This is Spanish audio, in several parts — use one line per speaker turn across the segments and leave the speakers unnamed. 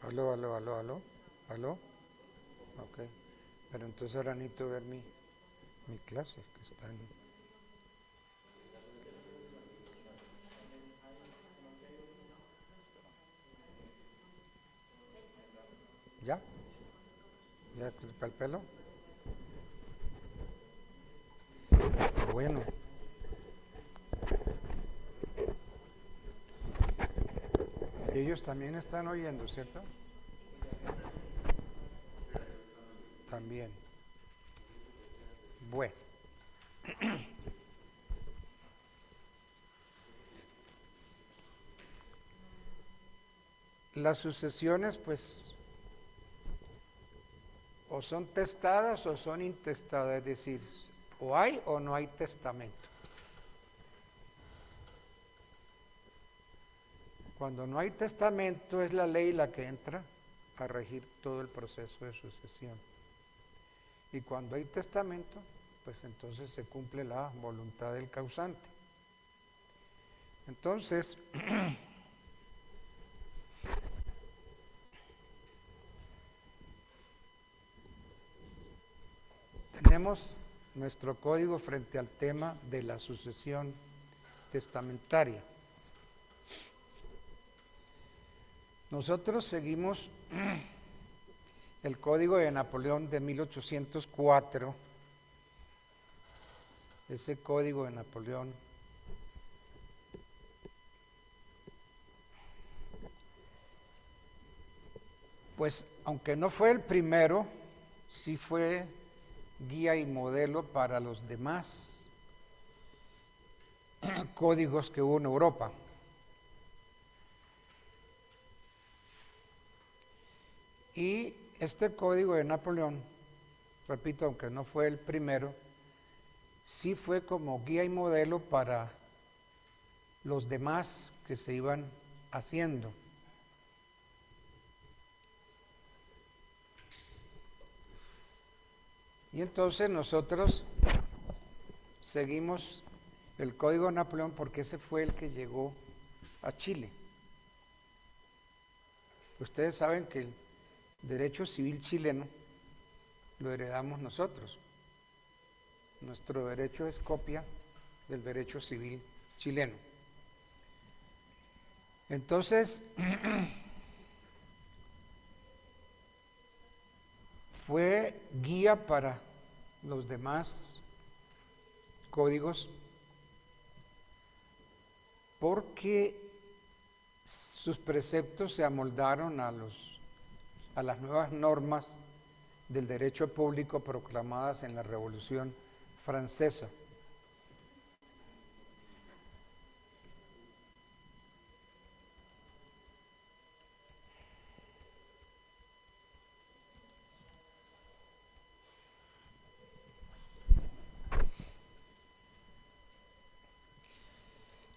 Aló, aló, aló, aló, aló. Ok. Pero entonces ahora necesito ver mi clase que está en... ¿Ya? ¿Ya para el pelo? Bueno, ellos también están oyendo, ¿cierto? También. Bueno, las sucesiones pues o son testadas o son intestadas, es decir, o hay o no hay testamento. Cuando no hay testamento es la ley la que entra a regir todo el proceso de sucesión. Y cuando hay testamento, pues entonces se cumple la voluntad del causante. Entonces, tenemos nuestro código frente al tema de la sucesión testamentaria. Nosotros seguimos el código de Napoleón de 1804, ese código de Napoleón pues aunque no fue el primero, sí fue guía y modelo para los demás códigos que hubo en Europa. Y este código de Napoleón, repito, aunque no fue el primero, sí fue como guía y modelo para los demás que se iban haciendo. Y entonces nosotros seguimos el Código de Napoleón porque ese fue el que llegó a Chile. Ustedes saben que el derecho civil chileno lo heredamos nosotros. Nuestro derecho es copia del derecho civil chileno. Entonces, fue guía para los demás códigos porque sus preceptos se amoldaron a las nuevas normas del derecho público proclamadas en la Revolución Francesa.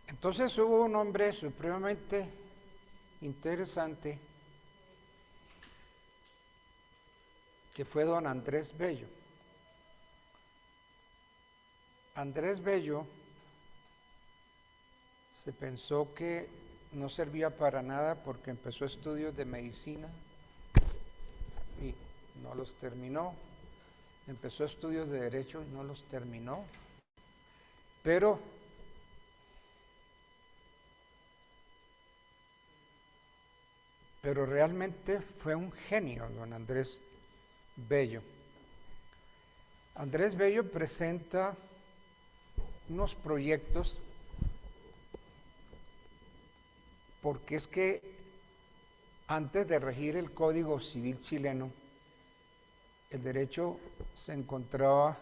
Entonces hubo un hombre supremamente interesante que fue don Andrés Bello. Andrés Bello se pensó que no servía para nada porque empezó estudios de medicina y no los terminó. Empezó estudios de derecho y no los terminó. Pero realmente fue un genio, don Andrés Bello. Andrés Bello presenta unos proyectos porque es que antes de regir el Código Civil chileno, el derecho se encontraba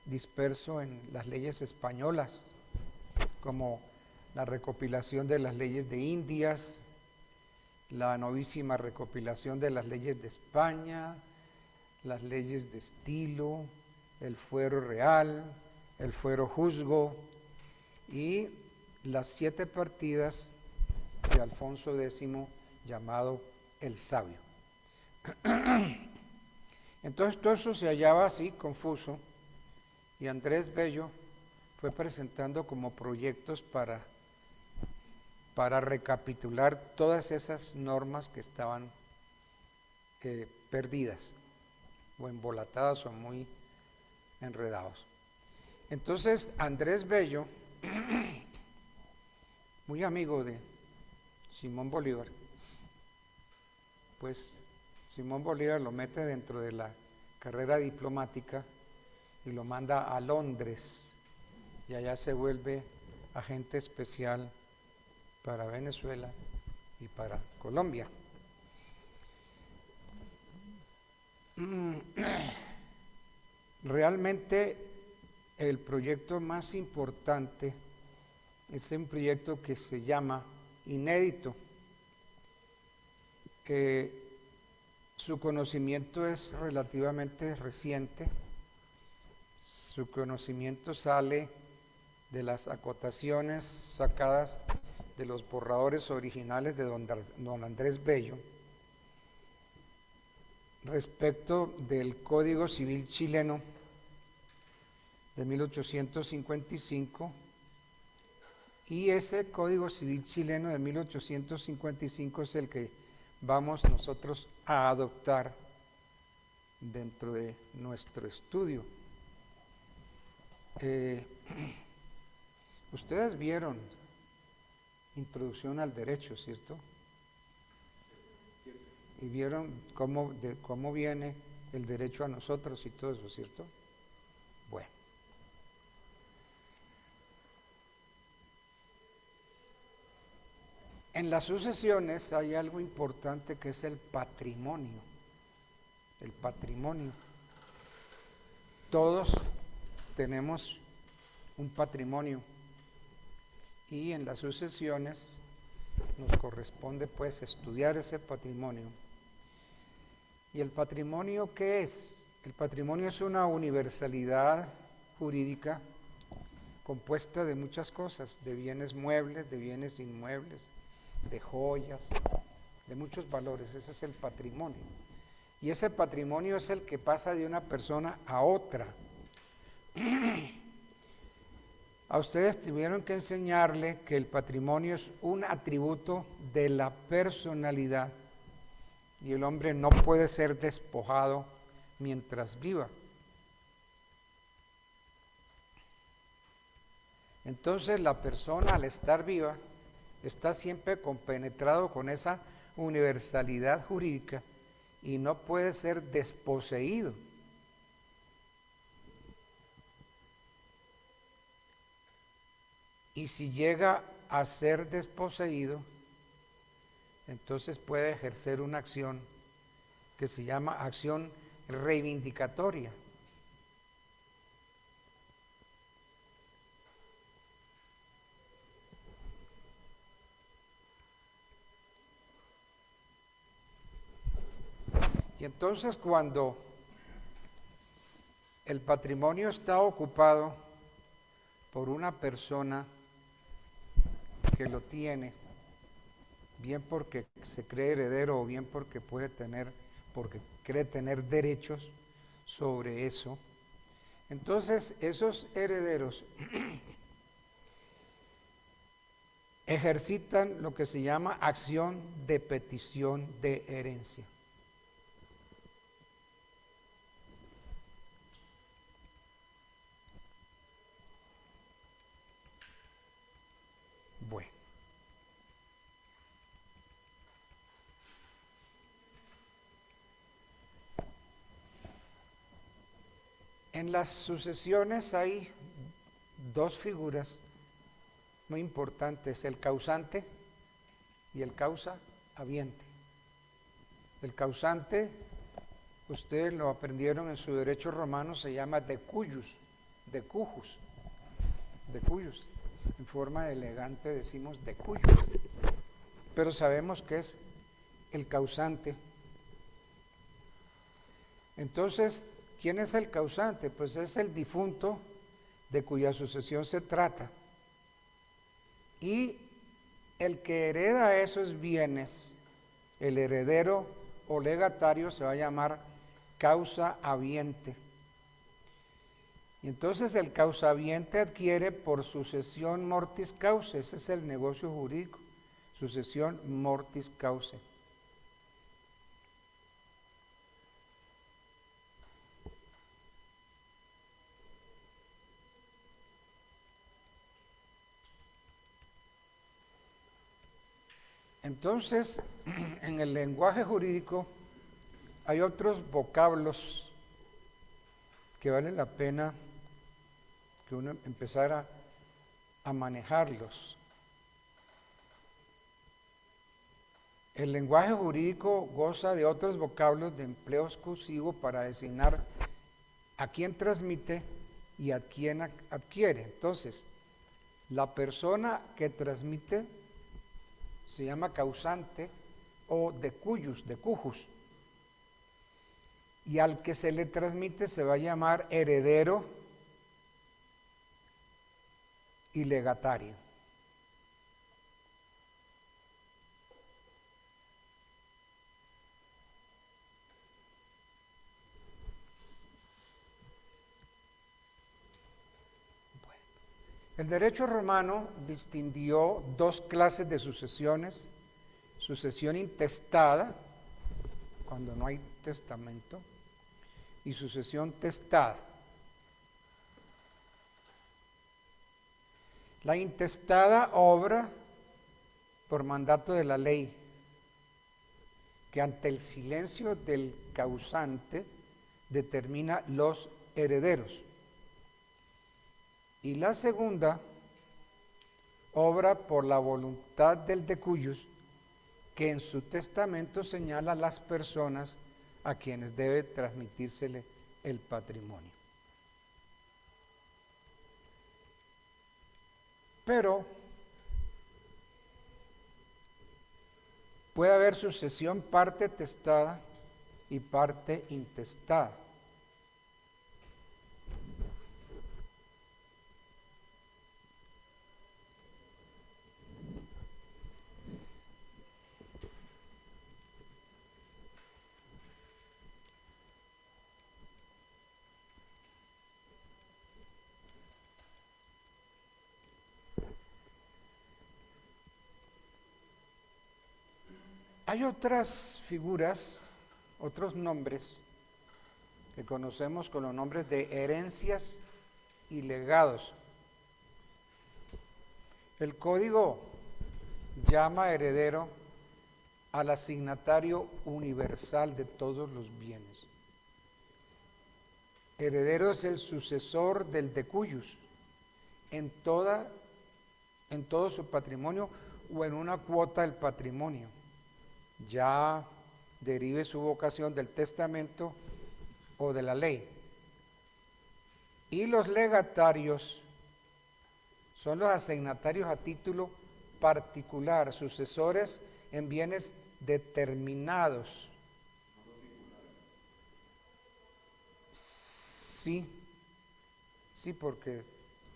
disperso en las leyes españolas, como la recopilación de las leyes de Indias, la novísima recopilación de las leyes de España, las leyes de estilo, el fuero real, el fuero juzgo y las 7 partidas de Alfonso X llamado el Sabio. Entonces todo eso se hallaba así, confuso, y Andrés Bello fue presentando como proyectos para recapitular todas esas normas que estaban perdidas o embolatadas o muy enredados. Entonces Andrés Bello, muy amigo de Simón Bolívar, pues Simón Bolívar lo mete dentro de la carrera diplomática y lo manda a Londres, y allá se vuelve agente especial para Venezuela y para Colombia. Realmente el proyecto más importante es un proyecto que se llama Inédito. Su conocimiento es relativamente reciente. Su conocimiento sale de las acotaciones sacadas de los borradores originales de don Andrés Bello respecto del Código Civil chileno de 1855, y ese Código Civil chileno de 1855 es el que vamos nosotros a adoptar dentro de nuestro estudio. Ustedes vieron Introducción al Derecho, ¿cierto? Y vieron cómo viene el derecho a nosotros y todo eso, ¿cierto? Bueno. En las sucesiones hay algo importante que es el patrimonio. El patrimonio. Todos tenemos un patrimonio y en las sucesiones nos corresponde pues estudiar ese patrimonio. ¿Y el patrimonio qué es? El patrimonio es una universalidad jurídica compuesta de muchas cosas, de bienes muebles, de bienes inmuebles, de joyas, de muchos valores. Ese es el patrimonio. Y ese patrimonio es el que pasa de una persona a otra. A ustedes tuvieron que enseñarle que el patrimonio es un atributo de la personalidad y el hombre no puede ser despojado mientras viva. Entonces la persona, al estar viva, está siempre compenetrado con esa universalidad jurídica y no puede ser desposeído. Y si llega a ser desposeído, entonces puede ejercer una acción que se llama acción reivindicatoria. Y entonces cuando el patrimonio está ocupado por una persona que lo tiene, bien porque se cree heredero o bien porque cree tener derechos sobre eso, entonces esos herederos ejercitan lo que se llama acción de petición de herencia. Bueno. En las sucesiones hay dos figuras muy importantes, el causante y el causa habiente. El causante, ustedes lo aprendieron en su derecho romano, se llama decujus, decujus. En forma elegante decimos decujus, pero sabemos que es el causante. Entonces, ¿quién es el causante? Pues es el difunto de cuya sucesión se trata. Y el que hereda esos bienes, el heredero o legatario, se va a llamar causa habiente. Y entonces el causa habiente adquiere por sucesión mortis causa. Ese es el negocio jurídico, sucesión mortis causa. Entonces, en el lenguaje jurídico hay otros vocablos que vale la pena que uno empezara a manejarlos. El lenguaje jurídico goza de otros vocablos de empleo exclusivo para designar a quién transmite y a quién adquiere. Entonces, la persona que transmite se llama causante o decujus, y al que se le transmite se va a llamar heredero y legatario. El derecho romano distinguió dos clases de sucesiones: sucesión intestada, cuando no hay testamento, y sucesión testada. La intestada obra por mandato de la ley, que ante el silencio del causante determina los herederos. Y la segunda obra por la voluntad del decujus, que en su testamento señala las personas a quienes debe transmitírsele el patrimonio. Pero puede haber sucesión parte testada y parte intestada. Hay otras figuras, otros nombres que conocemos con los nombres de herencias y legados. El código llama heredero al asignatario universal de todos los bienes. Heredero es el sucesor del decujus en todo su patrimonio o en una cuota del patrimonio. Ya derive su vocación del testamento o de la ley. Y los legatarios son los asignatarios a título particular, sucesores en bienes determinados. Sí, porque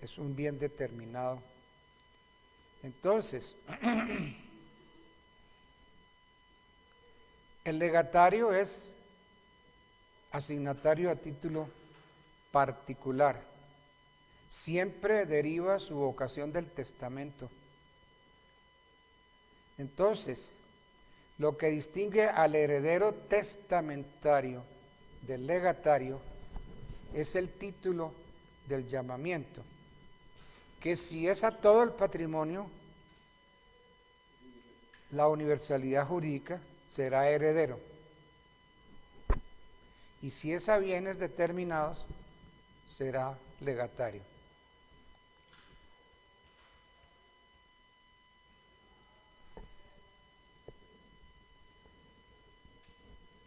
es un bien determinado. Entonces, el legatario es asignatario a título particular. Siempre deriva su vocación del testamento. Entonces, lo que distingue al heredero testamentario del legatario es el título del llamamiento, que si es a todo el patrimonio, la universalidad jurídica será heredero. Y si es a bienes determinados, será legatario.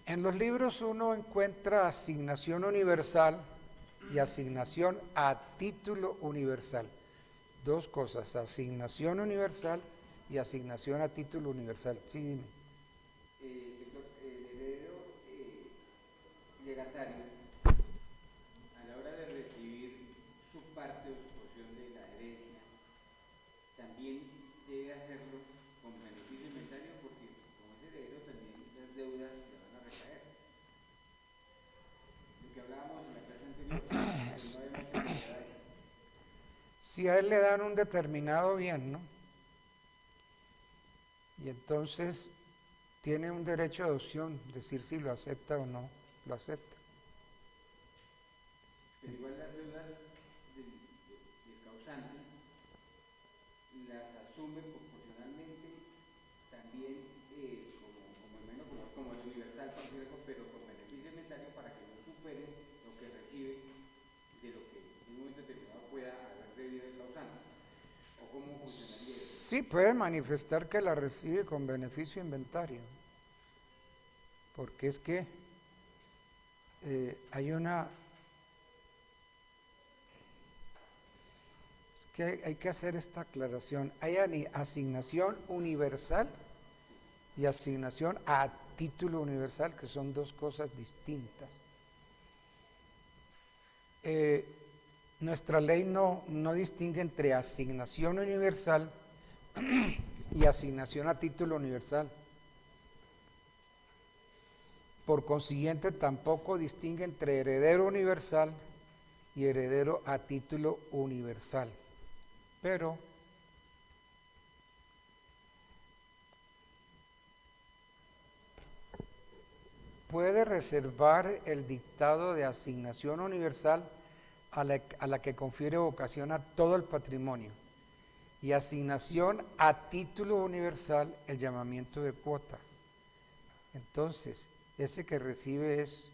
En los libros uno encuentra asignación universal y asignación a título universal. Dos cosas, asignación universal y asignación a título universal. Sí, dime.
El heredero legatario, a la hora de recibir su parte o su porción de la herencia, también debe hacerlo con beneficio inventario, porque como es heredero también las deudas le van a recaer. Lo que hablábamos en la clase anterior, que no habíamos heredado.
Si a él le dan un determinado bien, ¿no? Y entonces tiene un derecho de opción, decir si lo acepta o no lo acepta.
Pero igual las deudas del causante las asume proporcionalmente también como al menos como el universal, por decirlo, pero con beneficio inventario para que no supere lo que recibe de lo que en un momento determinado pueda haber debido el causante. ¿O cómo funcionaría eso?
Sí, puede manifestar que la recibe con beneficio inventario, porque es que hay que hacer esta aclaración. Hay asignación universal y asignación a título universal, que son dos cosas distintas. Nuestra ley no distingue entre asignación universal y asignación a título universal. Por consiguiente, tampoco distingue entre heredero universal y heredero a título universal. Pero puede reservar el dictado de asignación universal a la que confiere vocación a todo el patrimonio, y asignación a título universal el llamamiento de cuota. Entonces, ese que recibe es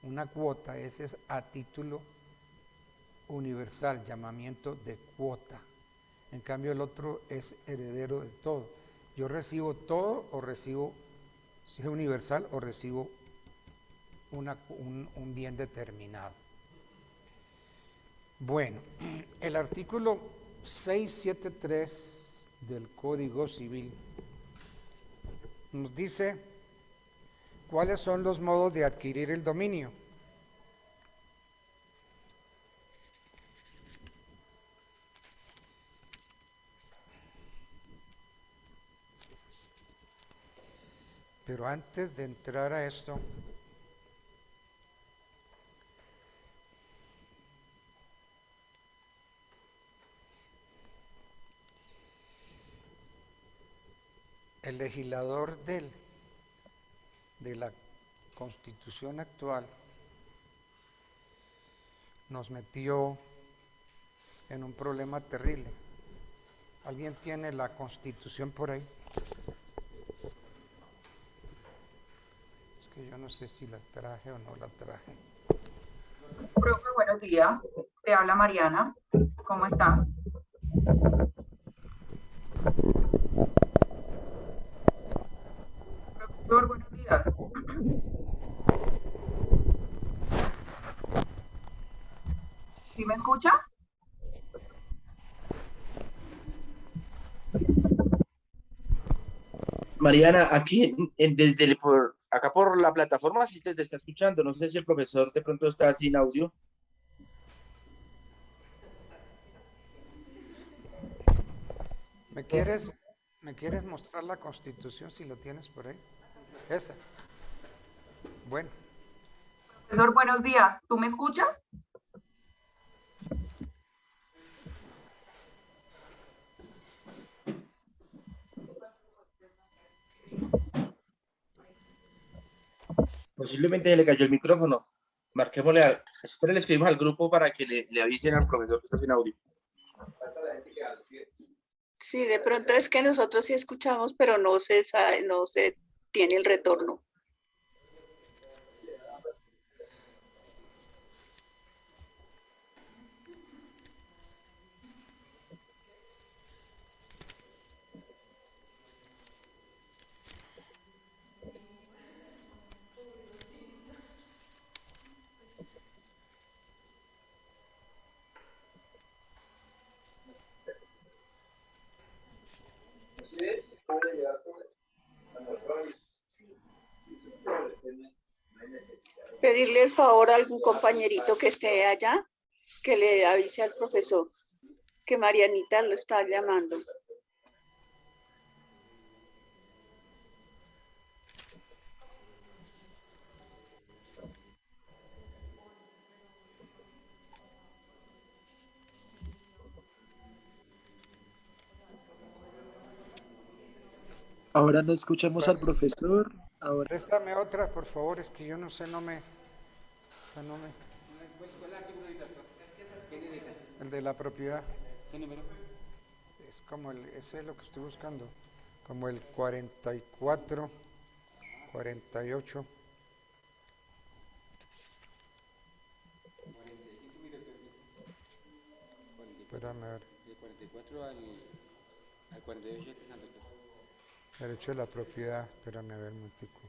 una cuota, ese es a título universal, llamamiento de cuota. En cambio, el otro es heredero de todo. Yo recibo todo, o recibo, si es universal, o recibo un bien determinado. Bueno, el artículo 673 del Código Civil nos dice cuáles son los modos de adquirir el dominio. Pero antes de entrar a esto, el legislador de la Constitución actual nos metió en un problema terrible. ¿Alguien tiene la Constitución por ahí? Es que yo no sé si la traje o no la traje.
Profe, buenos días. Te habla Mariana. ¿Cómo estás? Profesor, buenos días. ¿Sí me escuchas?
Mariana, aquí por acá por la plataforma sí te está escuchando. No sé si el profesor de pronto está sin audio.
¿Me quieres mostrar la Constitución si la tienes por ahí? Esa. Bueno.
Profesor, buenos días. ¿Tú me escuchas?
Posiblemente se le cayó el micrófono. Marquémosle espere, le escribimos al grupo para que le avisen al profesor que está sin audio.
Sí, de pronto es que nosotros sí escuchamos, pero no se tiene el retorno. Pedirle el favor a algún compañerito que esté allá, que le avise al profesor que Marianita lo está llamando.
Ahora no escuchamos al
Pues,
profesor. Ahora
préstame otra, por favor, es que yo no sé, no me...
¿Cuál artículo ahorita? ¿Qué necesita?
El de la propiedad.
¿Qué número?
Es como eso es lo que estoy buscando. como el 44, 48.
45, mire,
Espérame a ver.
de 44 al 48 de Santo Tomás.
Derecho de la propiedad. Espérame a ver un momentico.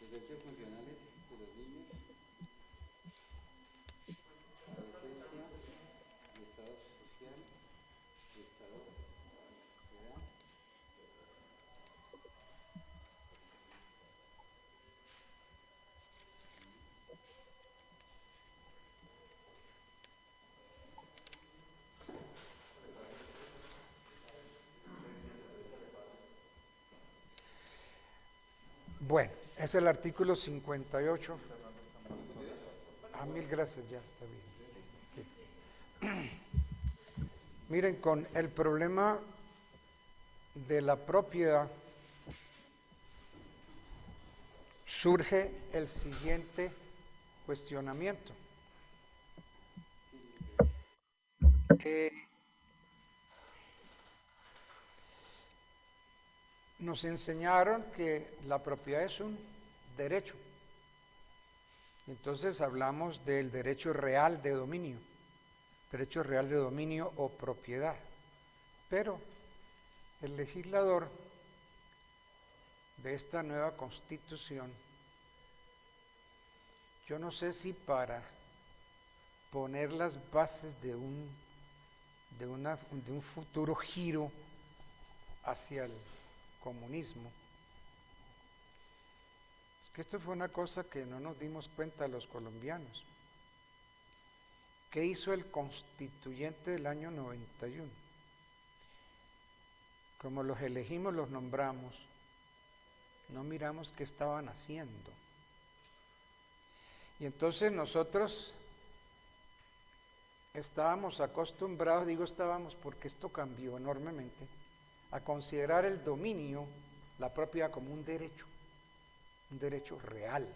Los derechos funcionales de los niños, adolescencia, el estado social, el estado de edad.
Bueno, es el artículo 58. Mil gracias, ya está bien. Sí. Miren, con el problema de la propiedad surge el siguiente cuestionamiento. Nos enseñaron que la propiedad es un derecho. Entonces hablamos del derecho real de dominio o propiedad. Pero el legislador de esta nueva constitución, yo no sé si para poner las bases de un futuro giro hacia el comunismo. Es que esto fue una cosa que no nos dimos cuenta los colombianos. ¿Qué hizo el constituyente del año 91? Como los elegimos, los nombramos, no miramos qué estaban haciendo. Y entonces nosotros estábamos acostumbrados, digo estábamos porque esto cambió enormemente, a considerar el dominio, la propiedad, como un derecho real.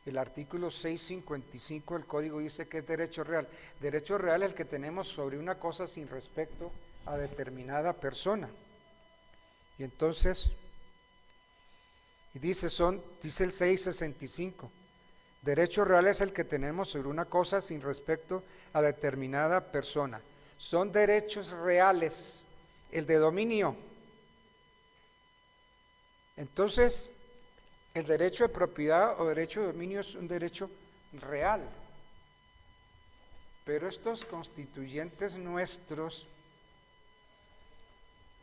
El artículo 655 del Código dice que es derecho real. Derecho real es el que tenemos sobre una cosa sin respecto a determinada persona. Y entonces, dice el 665, derecho real es el que tenemos sobre una cosa sin respecto a determinada persona. Son derechos reales. El de dominio. Entonces, el derecho de propiedad o derecho de dominio es un derecho real. Pero estos constituyentes nuestros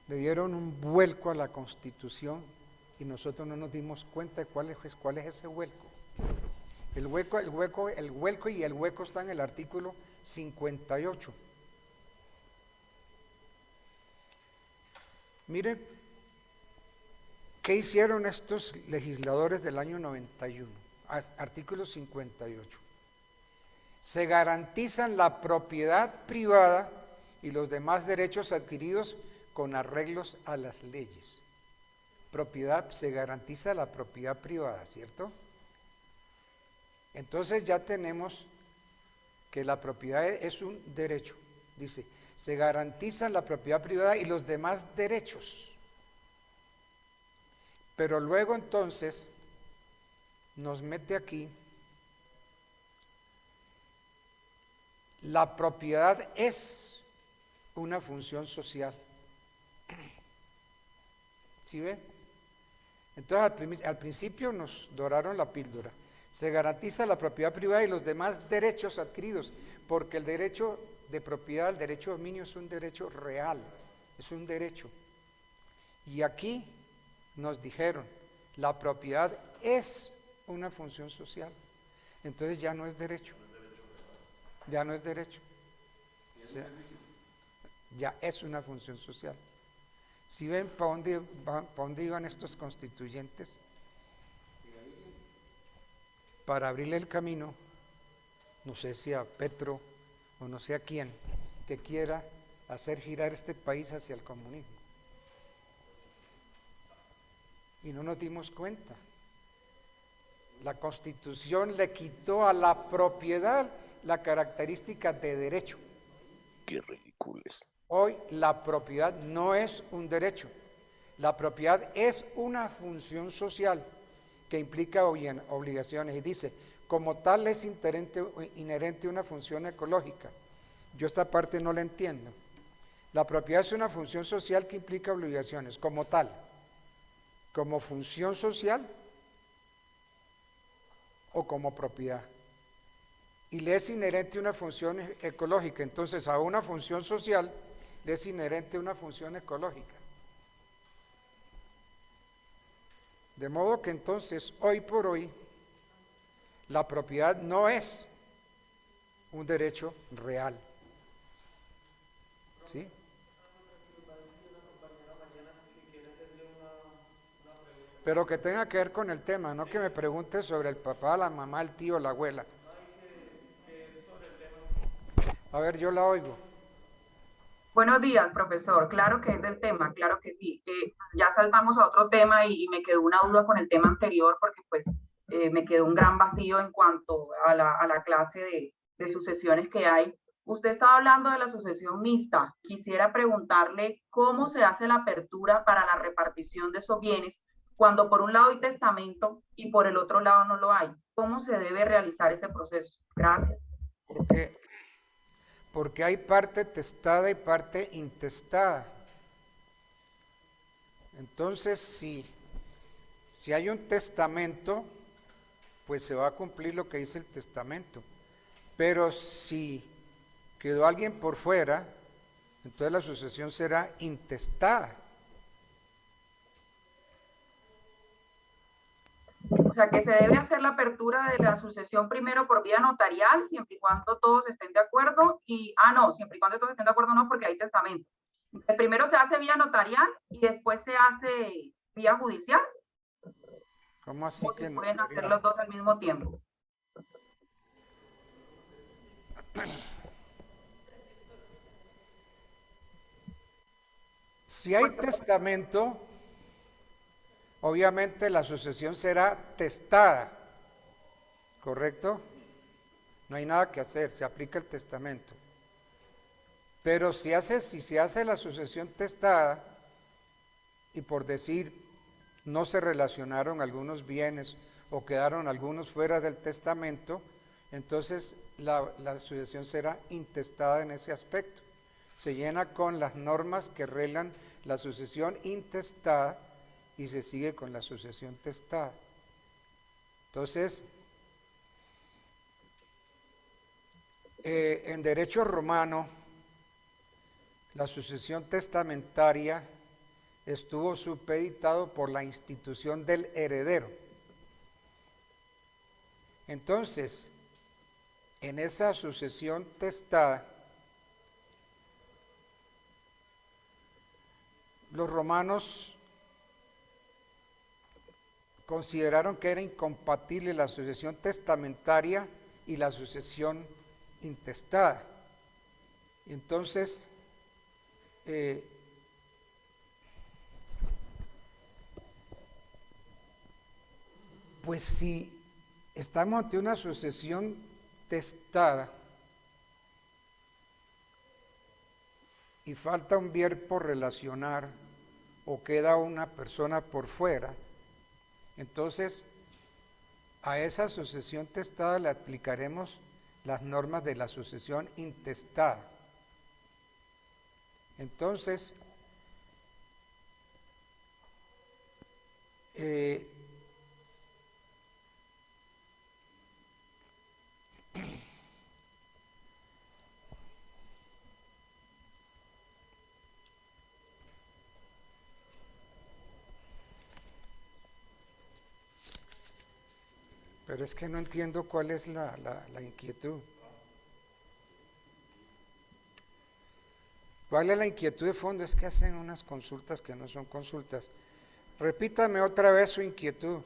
le dieron un vuelco a la Constitución y nosotros no nos dimos cuenta de cuál es ese vuelco. El hueco está en el artículo 58. Mire, ¿qué hicieron estos legisladores del año 91? Artículo 58. Se garantizan la propiedad privada y los demás derechos adquiridos con arreglos a las leyes. Se garantiza la propiedad privada, ¿cierto? Entonces ya tenemos que la propiedad es un derecho. Dice, se garantiza la propiedad privada y los demás derechos. Pero luego entonces nos mete aquí, la propiedad es una función social. ¿Sí ve? Entonces al principio nos doraron la píldora. Se garantiza la propiedad privada y los demás derechos adquiridos, porque el derecho de propiedad, el derecho de dominio es un derecho real, es un derecho. Y aquí nos dijeron, la propiedad es una función social. Entonces ya no es derecho. Ya no es derecho. O sea, ya es una función social. Si ven para dónde iban estos constituyentes, para abrirle el camino, no sé si a Petro o no sé a quién, que quiera hacer girar este país hacia el comunismo. Y no nos dimos cuenta. La Constitución le quitó a la propiedad la característica de derecho.
Qué ridículo es.
Hoy la propiedad no es un derecho. La propiedad es una función social que implica obligaciones y dice, como tal es inherente una función ecológica. Yo esta parte no la entiendo. La propiedad es una función social que implica obligaciones, como tal. Como función social o como propiedad. Y le es inherente una función ecológica. Entonces, a una función social le es inherente una función ecológica. De modo que entonces, hoy por hoy, la propiedad no es un derecho real. ¿Sí? Pero que tenga que ver con el tema, no que me pregunte sobre el papá, la mamá, el tío, la abuela. A ver, yo la oigo.
Buenos días, profesor. Claro que es del tema, claro que sí. Pues ya saltamos a otro tema y me quedó una duda con el tema anterior porque pues me quedó un gran vacío en cuanto a la clase de sucesiones que hay. Usted estaba hablando de la sucesión mixta. Quisiera preguntarle cómo se hace la apertura para la repartición de esos bienes cuando por un lado hay testamento y por el otro lado no lo hay. ¿Cómo se debe realizar ese proceso? Gracias.
Porque hay parte testada y parte intestada. Entonces, si hay un testamento, pues se va a cumplir lo que dice el testamento. Pero si quedó alguien por fuera, entonces la sucesión será intestada.
O sea, que se debe hacer la apertura de la sucesión primero por vía notarial, siempre y cuando todos estén de acuerdo, no, siempre y cuando todos estén de acuerdo no, porque hay testamento. Primero se hace vía notarial y después se hace vía judicial.
¿Cómo así
o
que
se pueden hacer
notarial?
los dos al mismo tiempo?
Si hay testamento, obviamente la sucesión será testada, ¿correcto? No hay nada que hacer, se aplica el testamento. Pero si se hace la sucesión testada, y por decir, no se relacionaron algunos bienes o quedaron algunos fuera del testamento, entonces la sucesión será intestada en ese aspecto. Se llena con las normas que reglan la sucesión intestada y se sigue con la sucesión testada. Entonces, en derecho romano, la sucesión testamentaria estuvo supeditado por la institución del heredero. Entonces, en esa sucesión testada, los romanos consideraron que era incompatible la sucesión testamentaria y la sucesión intestada. Entonces, pues si estamos ante una sucesión testada y falta un bien por relacionar o queda una persona por fuera, entonces a esa sucesión testada le aplicaremos las normas de la sucesión intestada. Entonces, pero es que no entiendo cuál es la inquietud. ¿Cuál es la inquietud de fondo? Es que hacen unas consultas que no son consultas. Repítame otra vez su inquietud.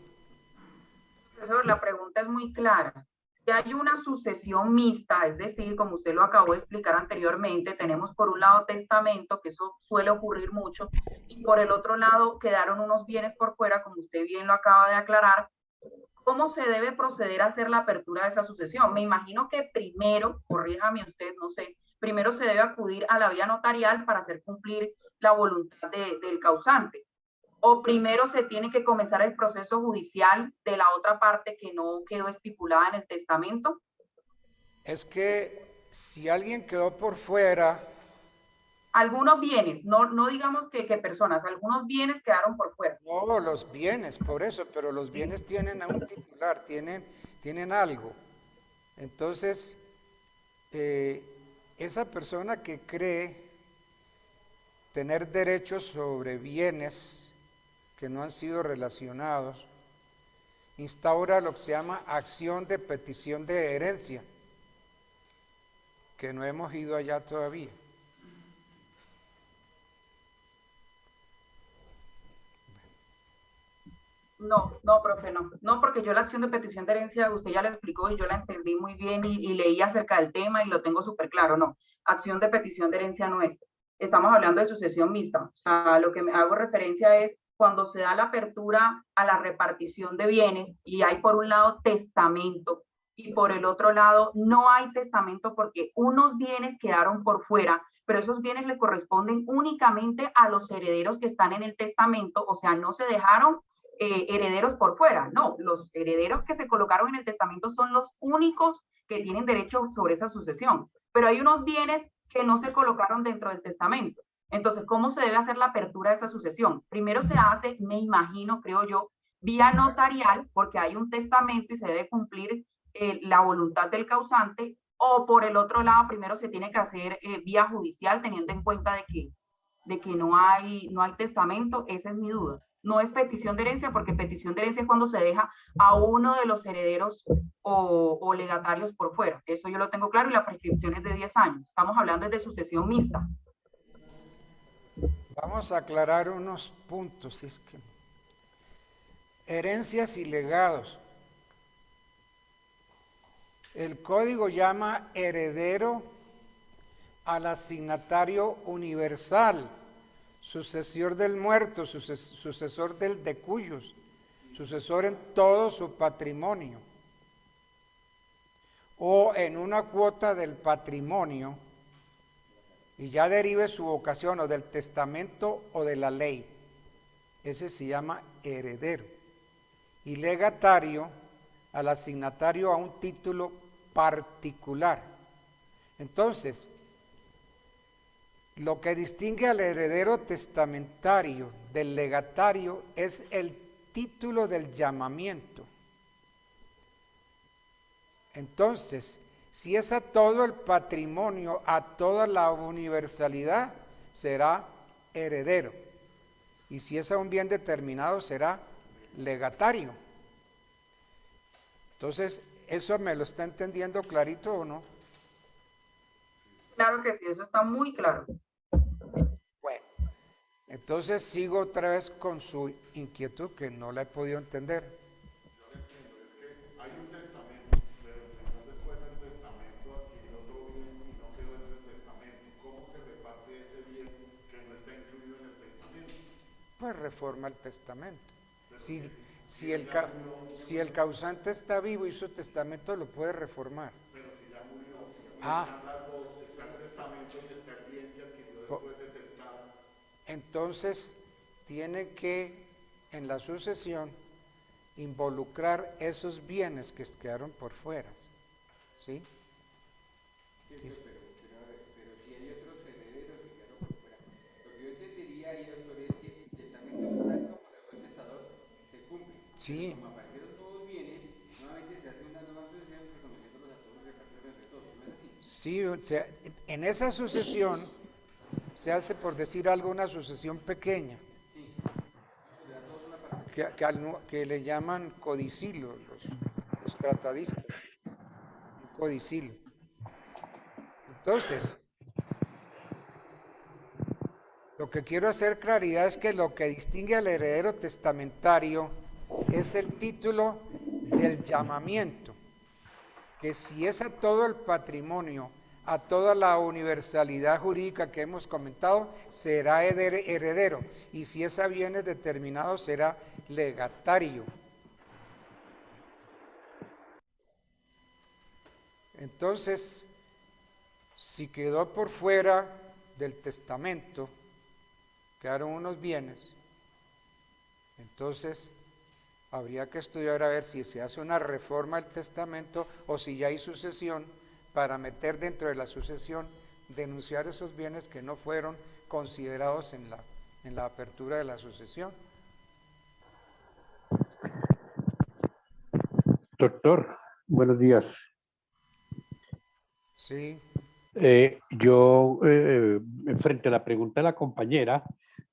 Profesor, la pregunta es muy clara. Si hay una sucesión mixta, es decir, como usted lo acabó de explicar anteriormente, tenemos por un lado testamento, que eso suele ocurrir mucho, y por el otro lado quedaron unos bienes por fuera, como usted bien lo acaba de aclarar. ¿Cómo se debe proceder a hacer la apertura de esa sucesión? Me imagino que primero, corríjame usted, no sé, primero se debe acudir a la vía notarial para hacer cumplir la voluntad del causante. O primero se tiene que comenzar el proceso judicial de la otra parte que no quedó estipulada en el testamento.
Es que si alguien quedó por fuera,
Algunos bienes, no digamos que personas, algunos bienes quedaron por fuera.
no los bienes, por eso, pero los bienes tienen a un titular, tienen algo. Entonces, esa persona que cree tener derechos sobre bienes que no han sido relacionados, instaura lo que se llama acción de petición de herencia, que no hemos ido allá todavía.
No, profe, no, porque yo la acción de petición de herencia, usted ya la explicó y yo la entendí muy bien y leí acerca del tema y lo tengo súper claro, no, acción de petición de herencia no es, estamos hablando de sucesión mixta, o sea, lo que me hago referencia es cuando se da la apertura a la repartición de bienes y hay por un lado testamento y por el otro lado no hay testamento porque unos bienes quedaron por fuera, pero esos bienes le corresponden únicamente a los herederos que están en el testamento, o sea, no se dejaron herederos por fuera, no, los herederos que se colocaron en el testamento son los únicos que tienen derecho sobre esa sucesión, pero hay unos bienes que no se colocaron dentro del testamento. Entonces, ¿cómo se debe hacer la apertura de esa sucesión? Primero se hace, me imagino, creo yo, vía notarial, porque hay un testamento y se debe cumplir la voluntad del causante, o por el otro lado, primero se tiene que hacer vía judicial, teniendo en cuenta de que no hay testamento. Esa es mi duda. No es petición de herencia, porque petición de herencia es cuando se deja a uno de los herederos o legatarios por fuera. Eso yo lo tengo claro y la prescripción es de 10 años. Estamos hablando de sucesión mixta.
Vamos a aclarar unos puntos. Es que herencias y legados. El código llama heredero al asignatario universal, sucesor del muerto, sucesor del de cuyos, sucesor en todo su patrimonio, o en una cuota del patrimonio, y ya derive su vocación o del testamento o de la ley. Ese se llama heredero. Y legatario al asignatario a un título particular. Entonces, lo que distingue al heredero testamentario del legatario es el título del llamamiento. Entonces, si es a todo el patrimonio, a toda la universalidad, será heredero. Y si es a un bien determinado, será legatario. Entonces, ¿eso me lo está entendiendo clarito o no?
Claro que sí, eso está muy claro.
Bueno, entonces sigo otra vez con su inquietud que no la he podido entender.
Yo le entiendo, es que hay un testamento, pero el señor después del testamento adquirió otro bien y no quedó en el testamento. ¿Cómo se reparte ese bien que no está incluido en el testamento?
Pues reforma el testamento. Si el causante está vivo y su testamento lo puede reformar.
Pero si ya murió,
Ah.
están las dos, está el testamento y está el bien que adquirió después de testar.
Entonces, tiene que, en la sucesión, involucrar esos bienes que quedaron por fuera. ¿Sí?
Sí. Pero si hay otros herederos que quedaron por fuera. Lo que yo entendería ahí, doctor, es que el testamento tal como lo dejó el testador se cumple.
Sí.
Como aparecieron nuevos bienes, nuevamente se hace una nueva sucesión reconociéndolos a todos y repartiéndolos entre todos. ¿No es así?
Sí, o sea, en esa sucesión se hace, por decir algo, una sucesión pequeña, que le llaman codicilio los tratadistas, un codicilio. Entonces, lo que quiero hacer claridad es que lo que distingue al heredero testamentario es el título del llamamiento, que si es a todo el patrimonio, a toda la universalidad jurídica que hemos comentado, será heredero, y si es a bienes determinados, será legatario. Entonces, Si quedó por fuera del testamento, quedaron unos bienes, entonces habría que estudiar a ver si se hace una reforma al testamento o si ya hay sucesión, para meter dentro de la sucesión, denunciar esos bienes que no fueron considerados en la apertura de la sucesión.
Doctor, buenos días.
Sí.
Frente a la pregunta de la compañera,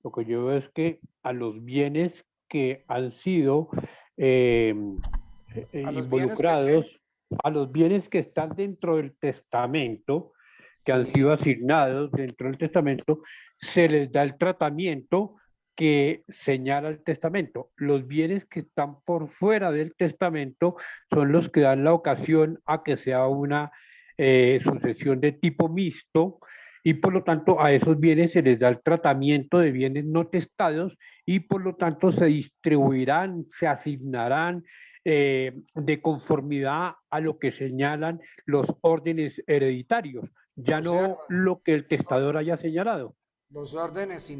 lo que yo veo es que a los bienes que han sido involucrados, a los bienes que están dentro del testamento, que han sido asignados dentro del testamento, se les da el tratamiento que señala el testamento. Los bienes que están por fuera del testamento son los que dan la ocasión a que sea una sucesión de tipo mixto, y por lo tanto a esos bienes se les da el tratamiento de bienes no testados y por lo tanto se distribuirán, se asignarán de conformidad a lo que señalan los órdenes hereditarios, ya no lo que el testador haya señalado.
Los órdenes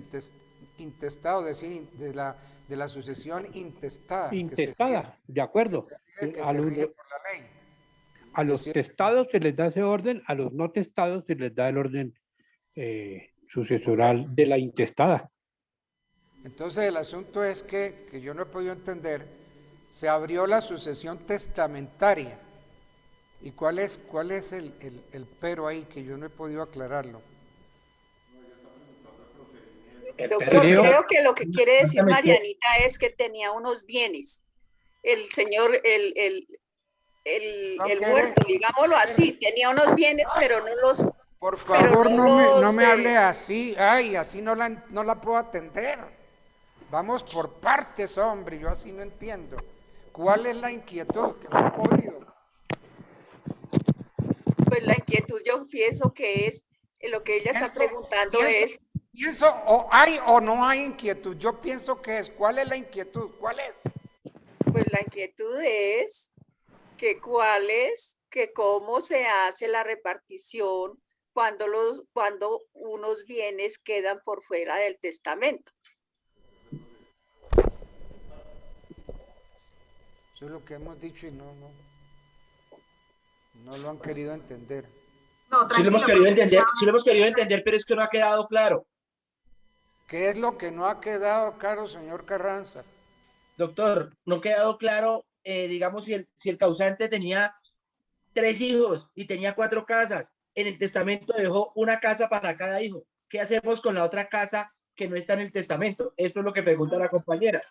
intestados, es decir, de la sucesión intestada.
Intestada, de acuerdo.
Que se rige por la ley.
A los testados se les da ese orden, a los no testados se les da el orden sucesoral de la intestada. Entonces
el asunto es que yo no he podido entender, se abrió la sucesión testamentaria. ¿Y cuál es el pero ahí, que yo no he podido aclararlo?
Doctor, creo que lo que quiere decir Marianita es que tenía unos bienes. El señor, el muerto, digámoslo así, tenía unos bienes, pero no los...
Por favor, no me hable así. Ay, así no la puedo atender. Vamos por partes, hombre, yo así no entiendo. ¿Cuál es la inquietud que no he podido?
Pues la inquietud yo pienso que es, lo que ella está preguntando es...
Pienso, o hay o no hay inquietud. Yo pienso que es, ¿cuál es la inquietud? ¿Cuál es?
Pues la inquietud es que cómo se hace la repartición cuando unos bienes quedan por fuera del testamento.
Eso es lo que hemos dicho y no lo han querido entender.
No,
sí lo hemos querido entender, pero es que no ha quedado claro.
¿Qué es lo que no ha quedado claro, señor Carranza?
Doctor, no ha quedado claro, digamos, si el causante tenía 3 hijos y tenía 4 casas. En el testamento dejó una casa para cada hijo. ¿Qué hacemos con la otra casa que no está en el testamento? Eso es lo que pregunta la compañera.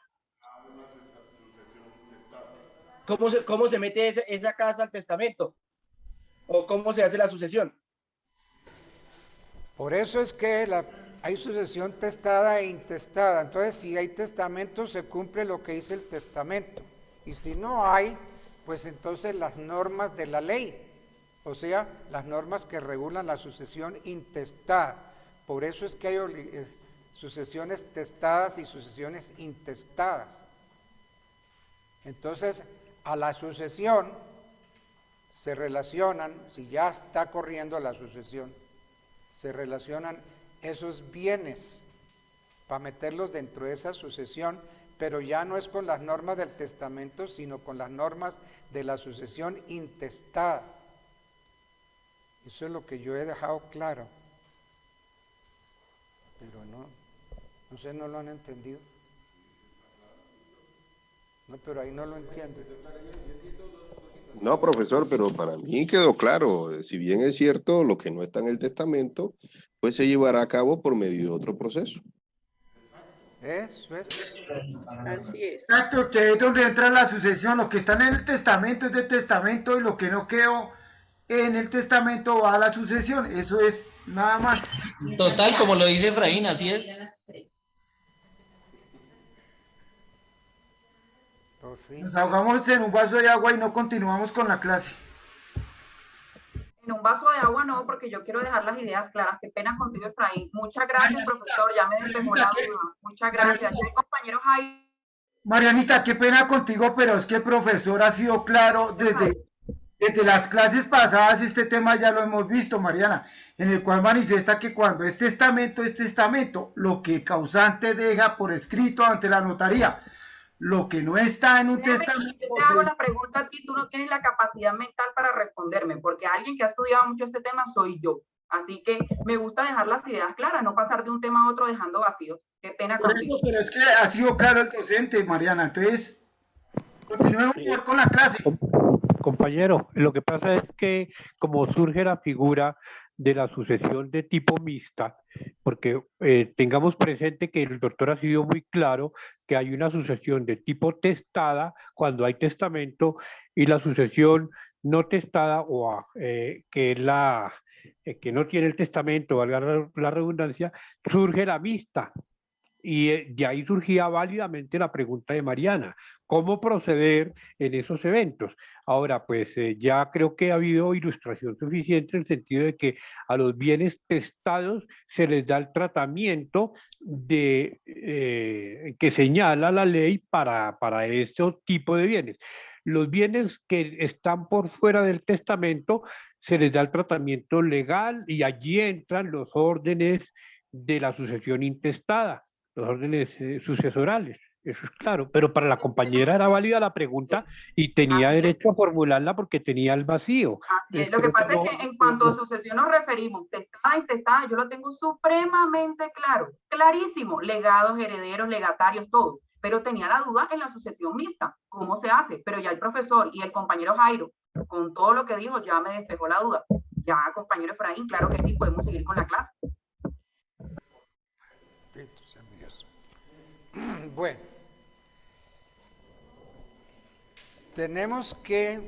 ¿Cómo se mete esa casa al testamento? ¿O cómo se hace la sucesión?
Por eso es que hay sucesión testada e intestada. Entonces, si hay testamento, se cumple lo que dice el testamento. Y si no hay, pues entonces las normas de la ley, o sea, las normas que regulan la sucesión intestada. Por eso es que hay sucesiones testadas y sucesiones intestadas. Entonces, a la sucesión se relacionan, si ya está corriendo la sucesión, se relacionan esos bienes para meterlos dentro de esa sucesión, pero ya no es con las normas del testamento, sino con las normas de la sucesión intestada. Eso es lo que yo he dejado claro. Pero no sé, no lo han entendido. No, pero ahí no lo entiendo.
No, profesor, pero para mí quedó claro. Si bien es cierto, lo que no está en el testamento, pues se llevará a cabo por medio de otro proceso.
Eso es.
Así es.
Exacto, que es donde entra la sucesión. Lo que está en el testamento es del testamento y lo que no quedó en el testamento va a la sucesión. Eso es nada más.
Total, como lo dice Efraín, así es.
Por fin.
Nos ahogamos en un vaso de agua y no continuamos con la clase.
En un vaso de agua no, porque yo quiero dejar las ideas claras. Qué pena contigo, Efraín. Muchas gracias, profesor. Ya me despejó la duda. Muchas gracias. Ya hay compañeros ahí.
Marianita, qué pena contigo, pero es que el profesor ha sido claro desde las clases pasadas. Este tema ya lo hemos visto, Mariana. en el cual manifiesta que cuando es testamento, lo que el causante deja por escrito ante la notaría, lo que no está en un testamento.
Yo te hago la pregunta a ti, tú no tienes la capacidad mental para responderme, porque alguien que ha estudiado mucho este tema soy yo. Así que me gusta dejar las ideas claras, no pasar de un tema a otro dejando vacíos. Qué pena contigo.
Pero es que ha sido claro el docente, Mariana. Entonces, continuemos con la clase.
Compañero, lo que pasa es que como surge la figura de la sucesión de tipo mixta, porque tengamos presente que el doctor ha sido muy claro que hay una sucesión de tipo testada cuando hay testamento y la sucesión no testada que es la que no tiene el testamento, valga la redundancia, surge la mixta. Y de ahí surgía válidamente la pregunta de Mariana, ¿cómo proceder en esos eventos? Ahora, pues ya creo que ha habido ilustración suficiente en el sentido de que a los bienes testados se les da el tratamiento que señala la ley para este tipo de bienes. Los bienes que están por fuera del testamento se les da el tratamiento legal y allí entran los órdenes de la sucesión intestada, los órdenes sucesorales, eso es claro, pero para la compañera era válida la pregunta y tenía derecho a formularla porque tenía el vacío.
Así es. Lo que pasa es que en cuanto a sucesión nos referimos, testada, intestada, yo lo tengo supremamente claro, clarísimo, legados, herederos, legatarios, todo, pero tenía la duda en la sucesión mixta, ¿cómo se hace? Pero ya el profesor y el compañero Jairo, con todo lo que dijo, ya me despejó la duda. Ya, compañero Efraín, claro que sí, podemos seguir con la clase.
Bueno, tenemos que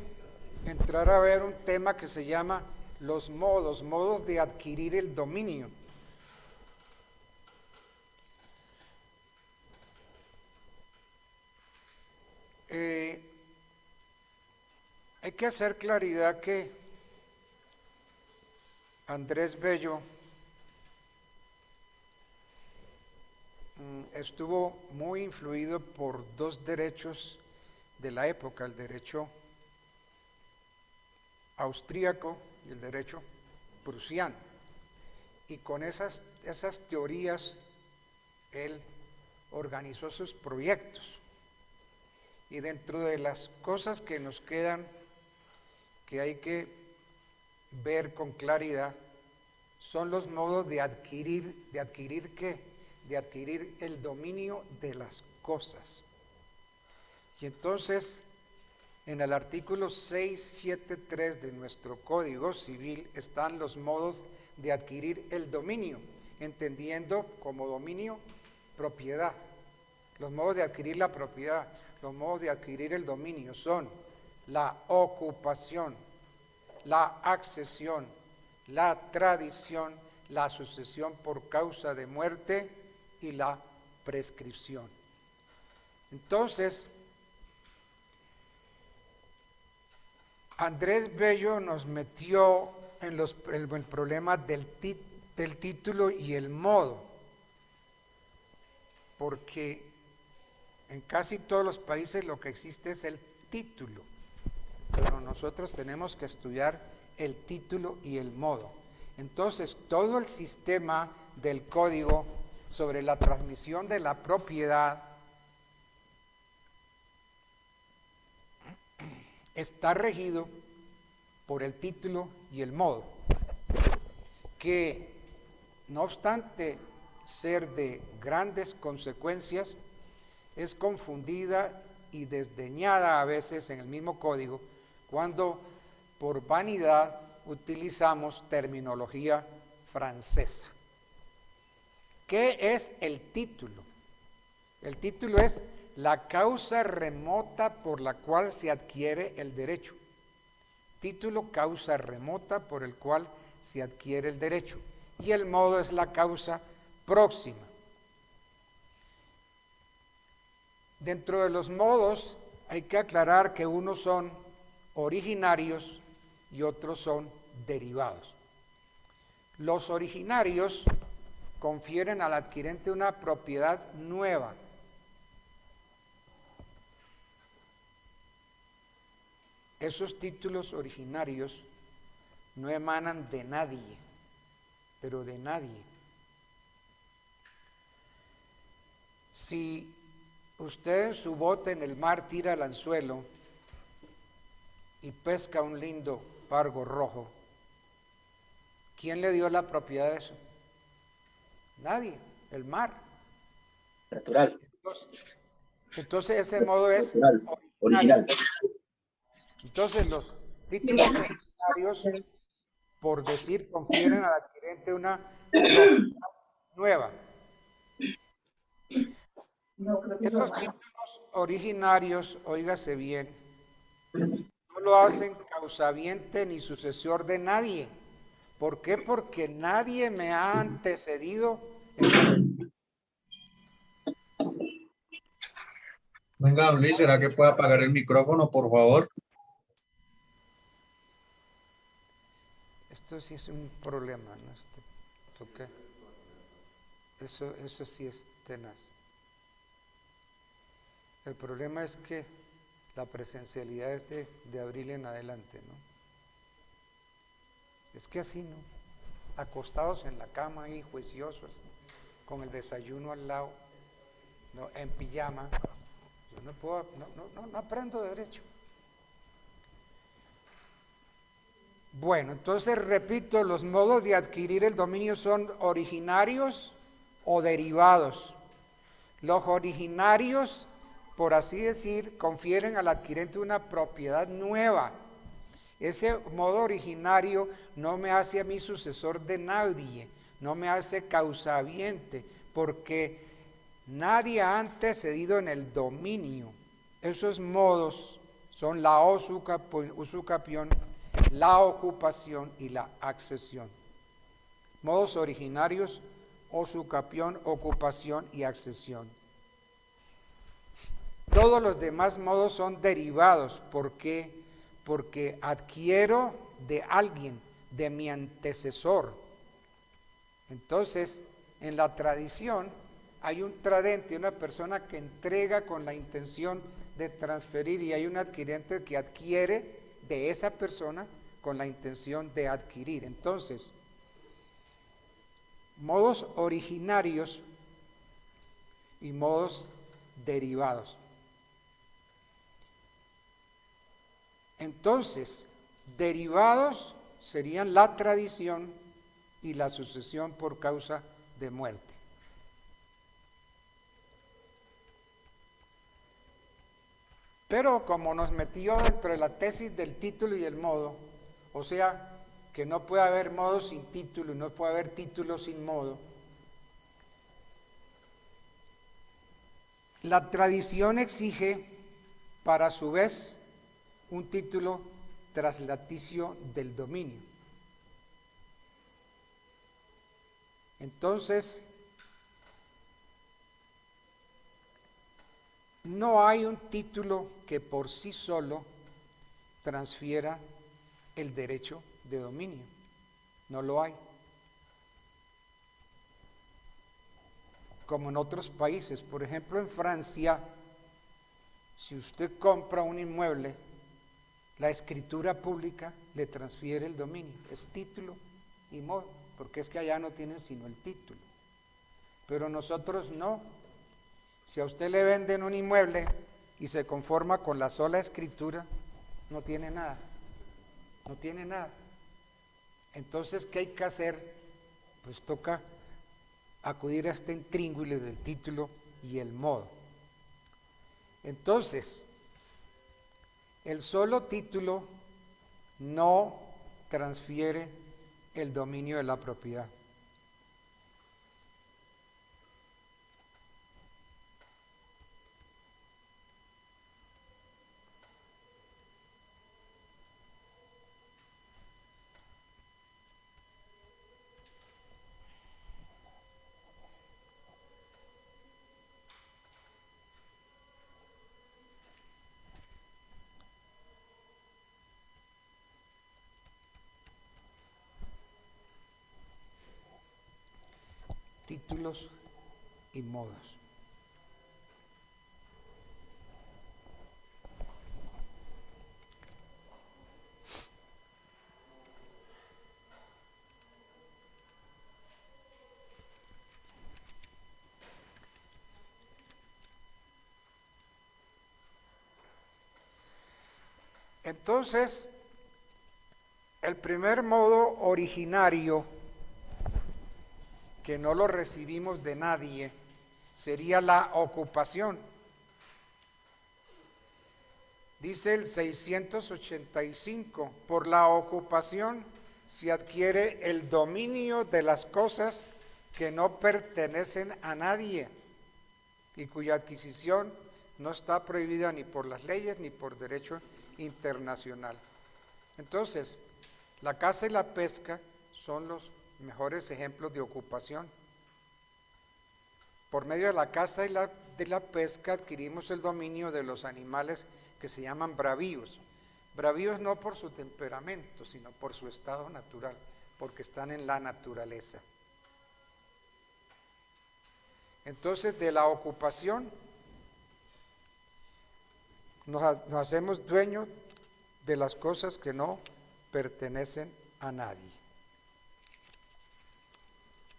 entrar a ver un tema que se llama los modos de adquirir el dominio. Hay que hacer claridad que Andrés Bello estuvo muy influido por dos derechos de la época, el derecho austríaco y el derecho prusiano. Y con esas teorías él organizó sus proyectos. Y dentro de las cosas que nos quedan, que hay que ver con claridad, son los modos de adquirir ¿qué? De adquirir el dominio de las cosas. Y entonces, en el artículo 673 de nuestro Código Civil están los modos de adquirir el dominio, entendiendo como dominio propiedad. Los modos de adquirir la propiedad, los modos de adquirir el dominio son la ocupación, la accesión, la tradición, la sucesión por causa de muerte y la prescripción. Entonces, Andrés Bello nos metió en el problema del título y el modo, porque en casi todos los países lo que existe es el título, pero nosotros tenemos que estudiar el título y el modo. Entonces, todo el sistema del código sobre la transmisión de la propiedad está regido por el título y el modo, que no obstante ser de grandes consecuencias, es confundida y desdeñada a veces en el mismo código cuando por vanidad utilizamos terminología francesa. ¿Qué es el título? El título es la causa remota por la cual se adquiere el derecho. Título, causa remota por el cual se adquiere el derecho. Y el modo es la causa próxima. Dentro de los modos hay que aclarar que unos son originarios y otros son derivados. Los originarios confieren al adquirente una propiedad nueva. Esos títulos originarios no emanan de nadie, pero de nadie. Si usted en su bote en el mar tira el anzuelo y pesca un lindo pargo rojo, ¿quién le dio la propiedad de eso? Nadie, el mar.
Natural.
Entonces ese modo es
Natural.
originario.
Original.
Entonces los títulos originarios, por decir, confieren al adquirente una propiedad nueva. Esos títulos originarios, óigase bien, no lo hacen causaviente ni sucesor de nadie. ¿Por qué? Porque nadie me ha antecedido en...
Venga, don Luis, ¿será que puede apagar el micrófono, por favor?
Esto sí es un problema, ¿no? ¿Esto qué? Eso sí es tenaz. El problema es que la presencialidad es de abril en adelante, ¿no? Es que así, ¿no? Acostados en la cama ahí, juiciosos, con el desayuno al lado, ¿no? En pijama, yo no puedo, no aprendo derecho. Bueno, entonces repito, los modos de adquirir el dominio son originarios o derivados. Los originarios, por así decir, confieren al adquirente una propiedad nueva. Ese modo originario no me hace a mí sucesor de nadie, no me hace causaviente, porque nadie ha antecedido en el dominio. Esos modos son la usucapión, la ocupación y la accesión. Modos originarios, usucapión, ocupación y accesión. Todos los demás modos son derivados. ¿Por qué? Porque adquiero de alguien, de mi antecesor. Entonces, en la tradición hay un tradente, una persona que entrega con la intención de transferir, y hay un adquirente que adquiere de esa persona con la intención de adquirir. Entonces, modos originarios y modos derivados. Entonces, derivados serían la tradición y la sucesión por causa de muerte. Pero como nos metió dentro de la tesis del título y el modo, o sea, que no puede haber modo sin título y no puede haber título sin modo, la tradición exige, para su vez, un título traslaticio del dominio. Entonces, no hay un título que por sí solo transfiera el derecho de dominio. No lo hay. Como en otros países, por ejemplo en Francia, si usted compra un inmueble, la escritura pública le transfiere el dominio, es título y modo, porque es que allá no tienen sino el título. Pero nosotros no. Si a usted le venden un inmueble y se conforma con la sola escritura, no tiene nada. No tiene nada. Entonces, ¿qué hay que hacer? Pues toca acudir a este intríngulis del título y el modo. Entonces, el solo título no transfiere el dominio de la propiedad. Títulos y modos. Entonces, el primer modo originario, que no lo recibimos de nadie, sería la ocupación. Dice el 685, por la ocupación se adquiere el dominio de las cosas que no pertenecen a nadie y cuya adquisición no está prohibida ni por las leyes ni por derecho internacional. Entonces, la caza y la pesca son los mejores ejemplos de ocupación. Por medio de la caza y de la pesca adquirimos el dominio de los animales que se llaman bravíos. Bravíos no por su temperamento, sino por su estado natural, porque están en la naturaleza. Entonces, de la ocupación nos hacemos dueños de las cosas que no pertenecen a nadie.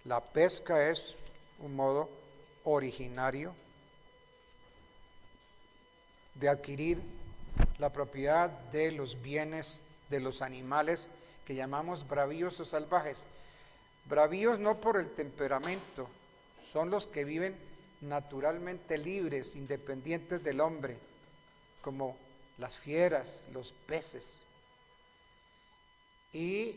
La pesca es un modo originario de adquirir la propiedad de los bienes de los animales que llamamos bravíos o salvajes. Bravíos no por el temperamento, son los que viven naturalmente libres, independientes del hombre, como las fieras, los peces. Y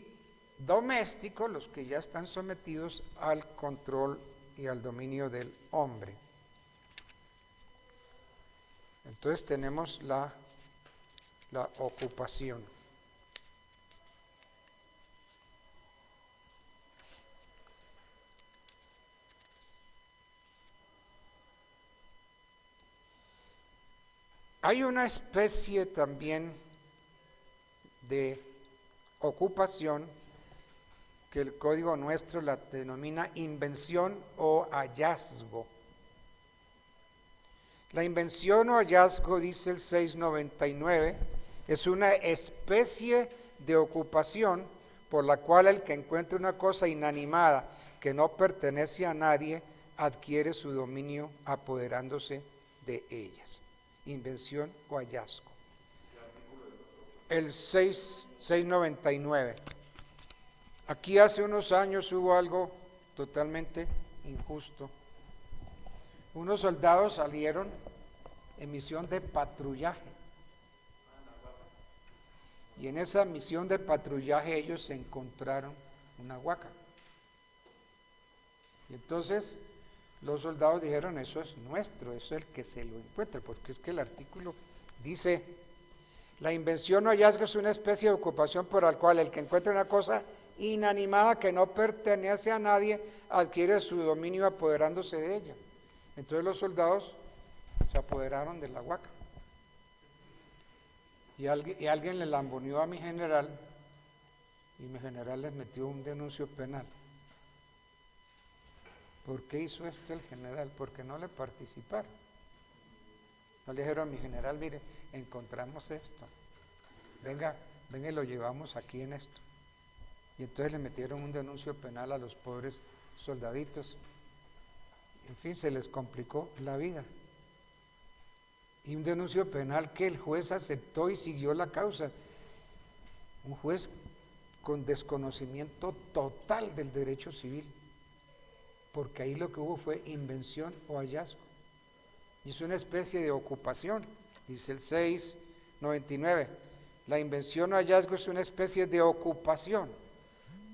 domésticos, los que ya están sometidos al control y al dominio del hombre. Entonces tenemos la ocupación. Hay una especie también de ocupación que el código nuestro la denomina invención o hallazgo. La invención o hallazgo, dice el 699, es una especie de ocupación por la cual el que encuentra una cosa inanimada que no pertenece a nadie adquiere su dominio apoderándose de ellas. Invención o hallazgo. El 699. Aquí hace unos años hubo algo totalmente injusto. Unos soldados salieron en misión de patrullaje. Y en esa misión de patrullaje ellos se encontraron una huaca. Y entonces los soldados dijeron, eso es nuestro, eso es el que se lo encuentre, porque es que el artículo dice, la invención o hallazgo es una especie de ocupación por la cual el que encuentra una cosa inanimada que no pertenece a nadie adquiere su dominio apoderándose de ella. Entonces los soldados se apoderaron de la huaca. Y alguien le lamboneó a mi general, y mi general les metió un denuncio penal. ¿Por qué hizo esto el general? Porque no le participaron. No le dijeron a mi general, mire, encontramos esto. Venga y lo llevamos aquí en esto. Y entonces le metieron un denuncio penal a los pobres soldaditos. En fin, se les complicó la vida. Y un denuncio penal que el juez aceptó y siguió la causa. Un juez con desconocimiento total del derecho civil. Porque ahí lo que hubo fue invención o hallazgo. Y es una especie de ocupación, dice el 699. La invención o hallazgo es una especie de ocupación,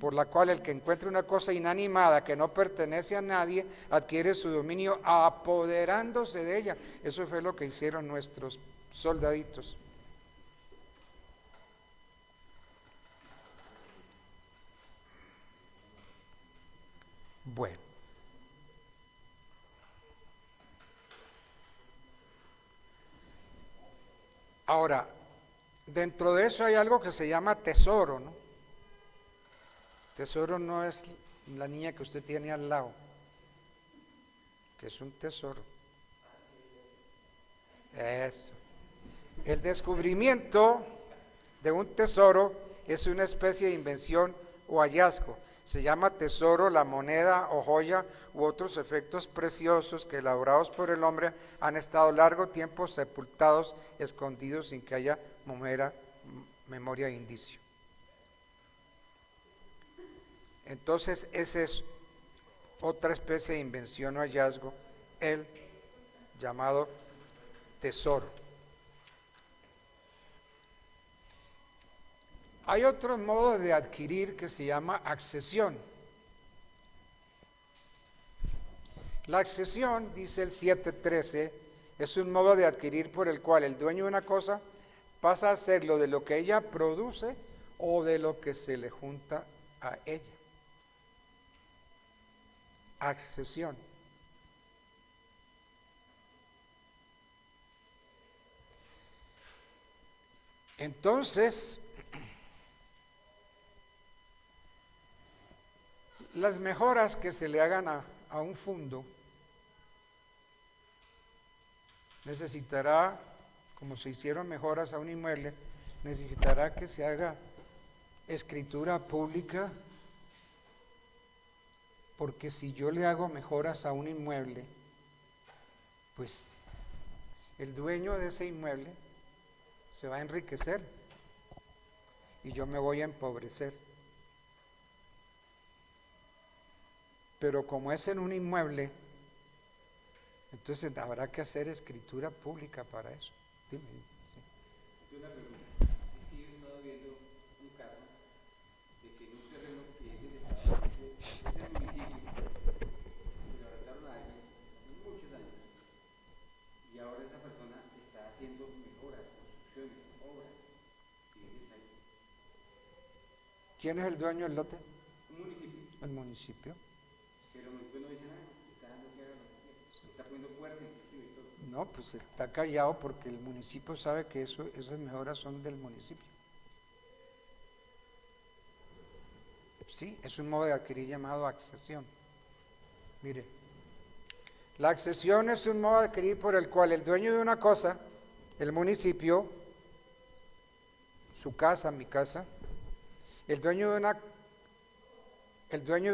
por la cual el que encuentra una cosa inanimada que no pertenece a nadie, adquiere su dominio apoderándose de ella. Eso fue lo que hicieron nuestros soldaditos. Bueno. Ahora, dentro de eso hay algo que se llama tesoro, ¿no? Tesoro no es la niña que usted tiene al lado, que es un tesoro. Eso. El descubrimiento de un tesoro es una especie de invención o hallazgo. Se llama tesoro la moneda o joya u otros efectos preciosos que elaborados por el hombre han estado largo tiempo sepultados, escondidos sin que haya memoria de indicio. Entonces, esa es otra especie de invención o hallazgo, el llamado tesoro. Hay otro modo de adquirir que se llama accesión. La accesión, dice el 7.13, es un modo de adquirir por el cual el dueño de una cosa pasa a hacerlo de lo que ella produce o de lo que se le junta a ella. Accesión. Entonces, las mejoras que se le hagan a un fondo necesitará, como se hicieron mejoras a un inmueble, necesitará que se haga escritura pública, porque si yo le hago mejoras a un inmueble, pues el dueño de ese inmueble se va a enriquecer y yo me voy a empobrecer. Pero como es en un inmueble, entonces habrá que hacer escritura pública para eso. Dime. Sí.
Una pregunta. Es que yo he estado viendo un caso de que en un terreno que es del Estado, es del municipio, se lo arrendaron a alguien hace muchos años y ahora esa persona está haciendo mejoras, construcciones, obras. Y él está ahí.
¿Quién es el dueño del lote?
Un municipio.
El municipio.
Pero el municipio no dice nada, está dando que haga lo que quiera. Está poniendo puertas inclusive y todo.
No, pues está callado porque el municipio sabe que esas mejoras son del municipio. Sí, es un modo de adquirir llamado accesión. Mire, la accesión es un modo de adquirir por el cual el dueño de una cosa, el municipio, su casa, mi casa, el dueño de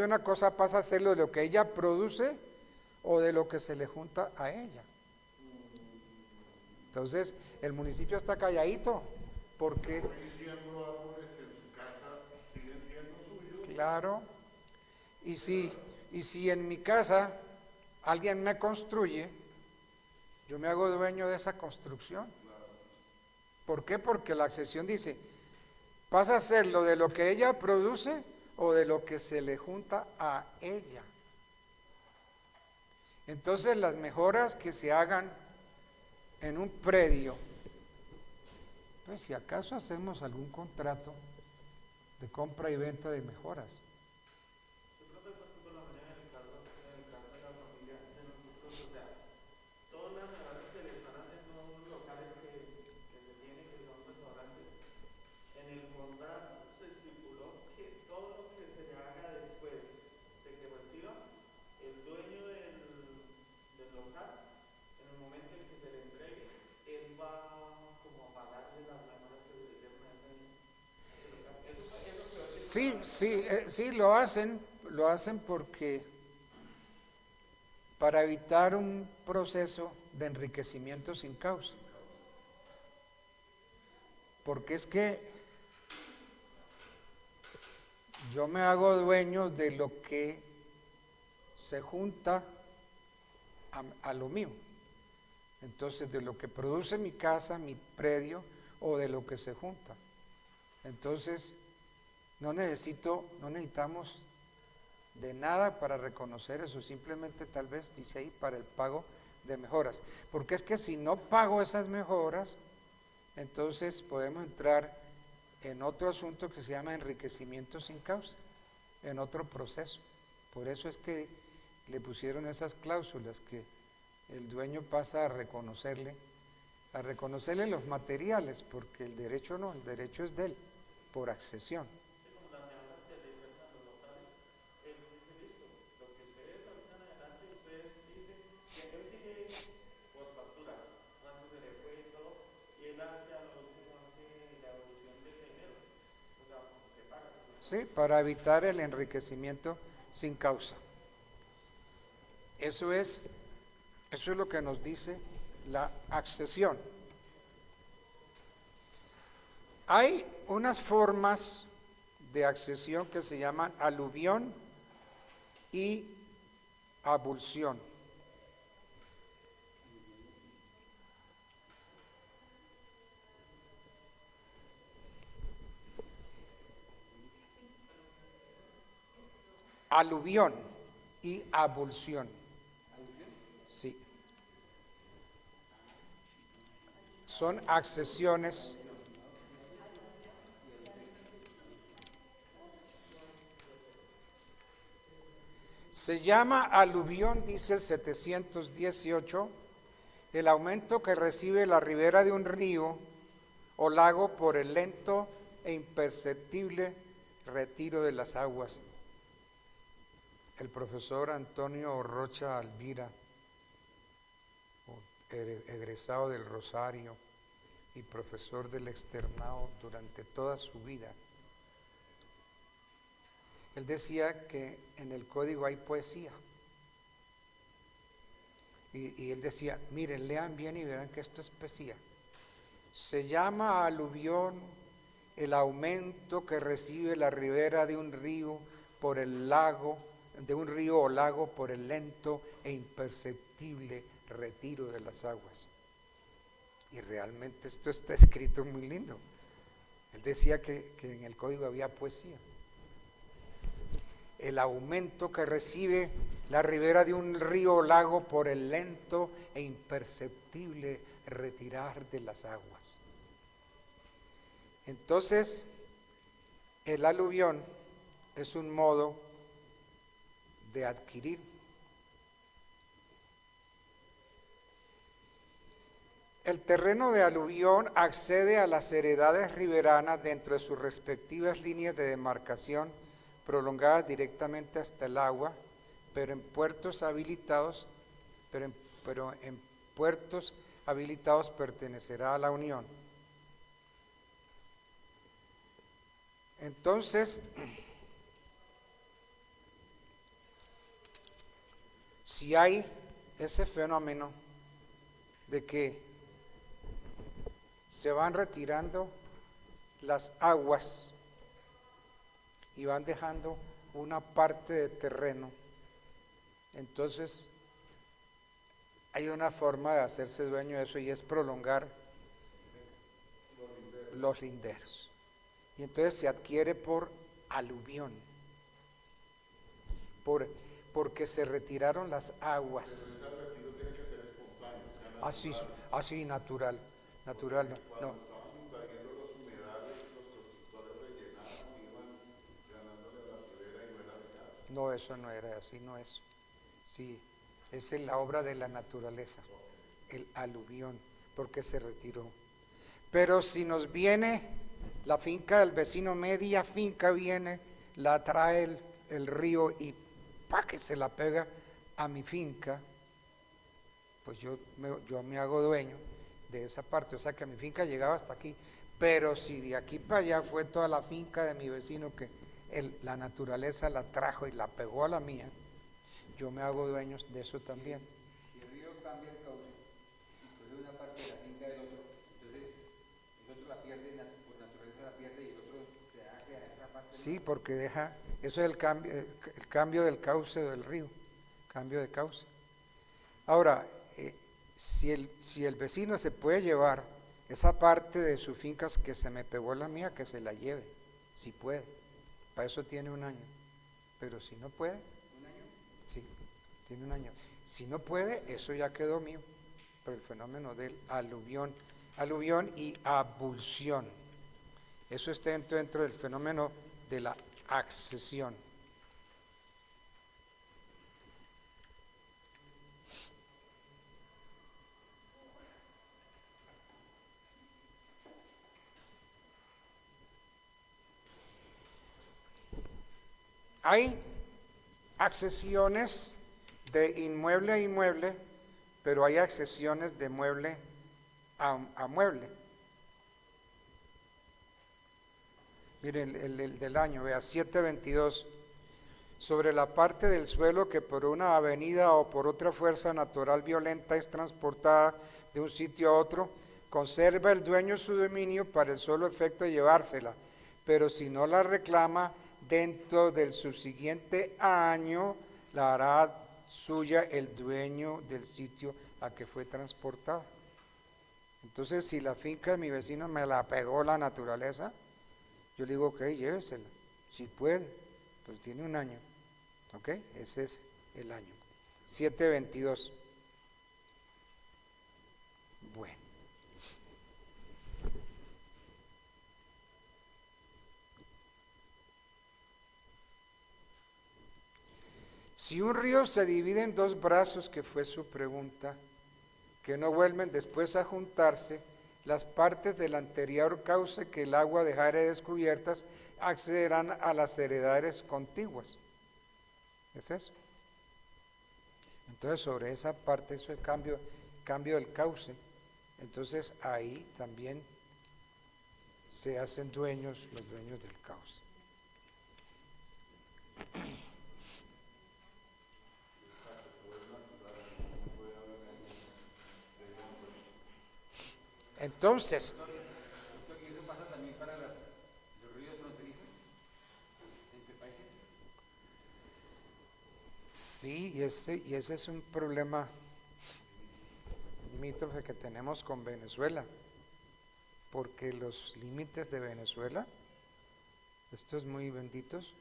una cosa pasa a hacerlo de lo que ella produce o de lo que se le junta a ella. Entonces, el municipio está calladito porque...
Diciendo árboles que en su casa siguen siendo suyos.
Claro. Y si en mi casa alguien me construye, yo me hago dueño de esa construcción. ¿Por qué? Porque la accesión dice, pasa a hacerlo de lo que ella produce o de lo que se le junta a ella. Entonces las mejoras que se hagan en un predio, pues si acaso hacemos algún contrato de compra y venta de mejoras. Sí, lo hacen porque para evitar un proceso de enriquecimiento sin causa. Porque es que yo me hago dueño de lo que se junta a lo mío. Entonces, de lo que produce mi casa, mi predio, o de lo que se junta. Entonces, no necesitamos de nada para reconocer eso, simplemente tal vez dice ahí para el pago de mejoras. Porque es que si no pago esas mejoras, entonces podemos entrar en otro asunto que se llama enriquecimiento sin causa, en otro proceso. Por eso es que le pusieron esas cláusulas que el dueño pasa a reconocerle los materiales, porque el derecho no, el derecho es de él, por accesión. Sí, para evitar el enriquecimiento sin causa. Eso es lo que nos dice la accesión. Hay unas formas de accesión que se llaman aluvión y abulsión. Aluvión y abulsión. Sí. Son accesiones. Se llama aluvión, dice el 718, el aumento que recibe la ribera de un río o lago por el lento e imperceptible retiro de las aguas. El profesor Antonio Rocha Alvira, egresado del Rosario y profesor del externado durante toda su vida, él decía que en el código hay poesía. Y él decía, miren, lean bien y verán que esto es poesía. Se llama aluvión el aumento que recibe la ribera de un río por el lago, de un río o lago por el lento e imperceptible retiro de las aguas. Y realmente esto está escrito muy lindo. Él decía que en el código había poesía. El aumento que recibe la ribera de un río o lago por el lento e imperceptible retirar de las aguas. Entonces, el aluvión es un modo de adquirir. El terreno de aluvión accede a las heredades riberanas dentro de sus respectivas líneas de demarcación prolongadas directamente hasta el agua, pero en puertos habilitados, pertenecerá a la Unión. Entonces, si hay ese fenómeno de que se van retirando las aguas y van dejando una parte de terreno, entonces hay una forma de hacerse dueño de eso y es prolongar los linderos. Y entonces se adquiere por aluvión, porque se retiraron las aguas.
Ese retiro tiene que ser espontáneo,
Así, natural, no.
Cuando estaban invadiendo los humedales, los constructores rellenaban y iban ganándole la ribera y no era legal.
No, eso no era así, no es. Sí, es la obra de la naturaleza, el aluvión, porque se retiró. Pero si nos viene la finca del vecino, media finca viene, la trae el río y que se la pega a mi finca, pues yo me hago dueño de esa parte, o sea que mi finca llegaba hasta aquí. Pero si de aquí para allá fue toda la finca de mi vecino que la naturaleza la trajo y la pegó a la mía, yo me hago dueño de eso también.
Si el río cambia el cauce y coge una parte de la finca del otro, entonces el otro la pierde, por naturaleza la pierde y el otro se hace a esa parte.
Sí, porque deja, eso es el cambio del cauce del río, cambio de cauce. Ahora, si el vecino se puede llevar esa parte de sus fincas que se me pegó la mía, que se la lleve, si puede. Para eso tiene un año. Pero si no puede,
¿Un año?
sí, tiene un año. Si no puede, eso ya quedó mío, por el fenómeno del aluvión y abulsión. Eso está dentro del fenómeno de la accesión. Hay accesiones de inmueble a inmueble, pero hay accesiones de mueble a mueble. Miren, el del año, vea, 722. Sobre la parte del suelo que por una avenida o por otra fuerza natural violenta es transportada de un sitio a otro, conserva el dueño su dominio para el solo efecto de llevársela, pero si no la reclama dentro del subsiguiente año, la hará suya el dueño del sitio a que fue transportada. Entonces, si la finca de mi vecino me la pegó la naturaleza, yo le digo, ok, llévesela, si puede, pues tiene un año, ok, ese es el año. 7:22. Bueno. Si un río se divide en dos brazos, que fue su pregunta, que no vuelven después a juntarse, las partes del anterior cauce que el agua dejare descubiertas accederán a las heredades contiguas. ¿Es eso? Entonces, sobre esa parte, eso es cambio del cauce. Entonces, ahí también se hacen dueños los dueños del cauce. Entonces,
¿Y eso pasa también para los ríos fronterizos entre países?
sí, y ese es un problema limítrofe que tenemos con Venezuela, porque los límites de Venezuela, estos muy benditos,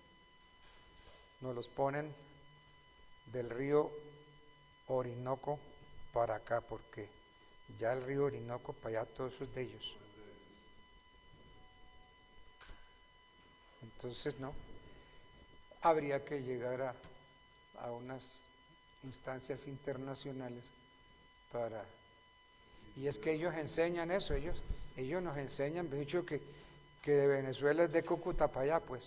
nos los ponen del río Orinoco para acá, porque ya el río Orinoco para allá, todo eso es de ellos. Entonces, no, habría que llegar a unas instancias internacionales para... Y es que ellos enseñan eso, ellos nos enseñan, de hecho, que de Venezuela es de Cúcuta para allá, pues.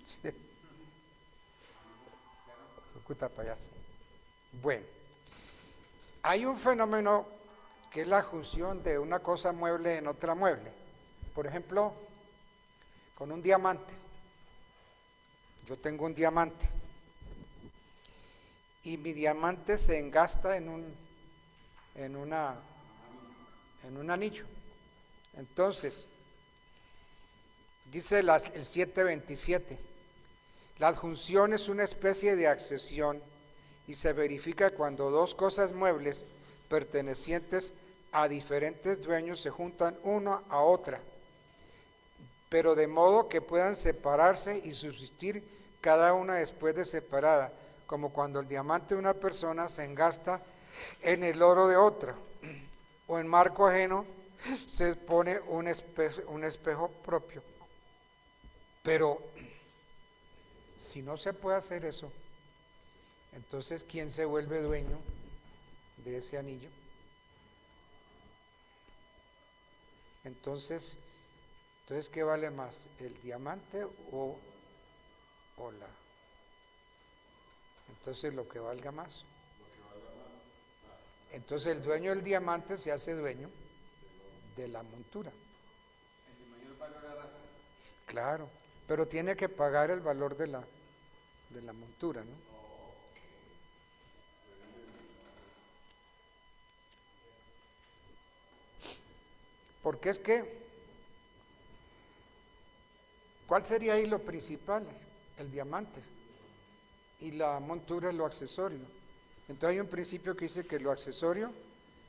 Sí. Cúcuta para allá. Bueno, hay un fenómeno que es la función de una cosa mueble en otra mueble. Por ejemplo, con un diamante. Yo tengo un diamante y mi diamante se engasta en un anillo. Entonces, dice el 7:27, la adjunción es una especie de accesión y se verifica cuando dos cosas muebles pertenecientes a diferentes dueños se juntan una a otra, pero de modo que puedan separarse y subsistir cada una después de separada, como cuando el diamante de una persona se engasta en el oro de otra, o en marco ajeno se pone un espejo propio. Pero si no se puede hacer eso, entonces ¿quién se vuelve dueño de ese anillo? Entonces ¿qué vale más? ¿El diamante o la? Entonces lo que valga más. Entonces el dueño del diamante se hace dueño de la montura.
El de mayor valor arrastra.
Claro, pero tiene que pagar el valor de la montura, ¿no? Porque es que, ¿cuál sería ahí lo principal? El diamante. Y la montura es lo accesorio. Entonces hay un principio que dice que lo accesorio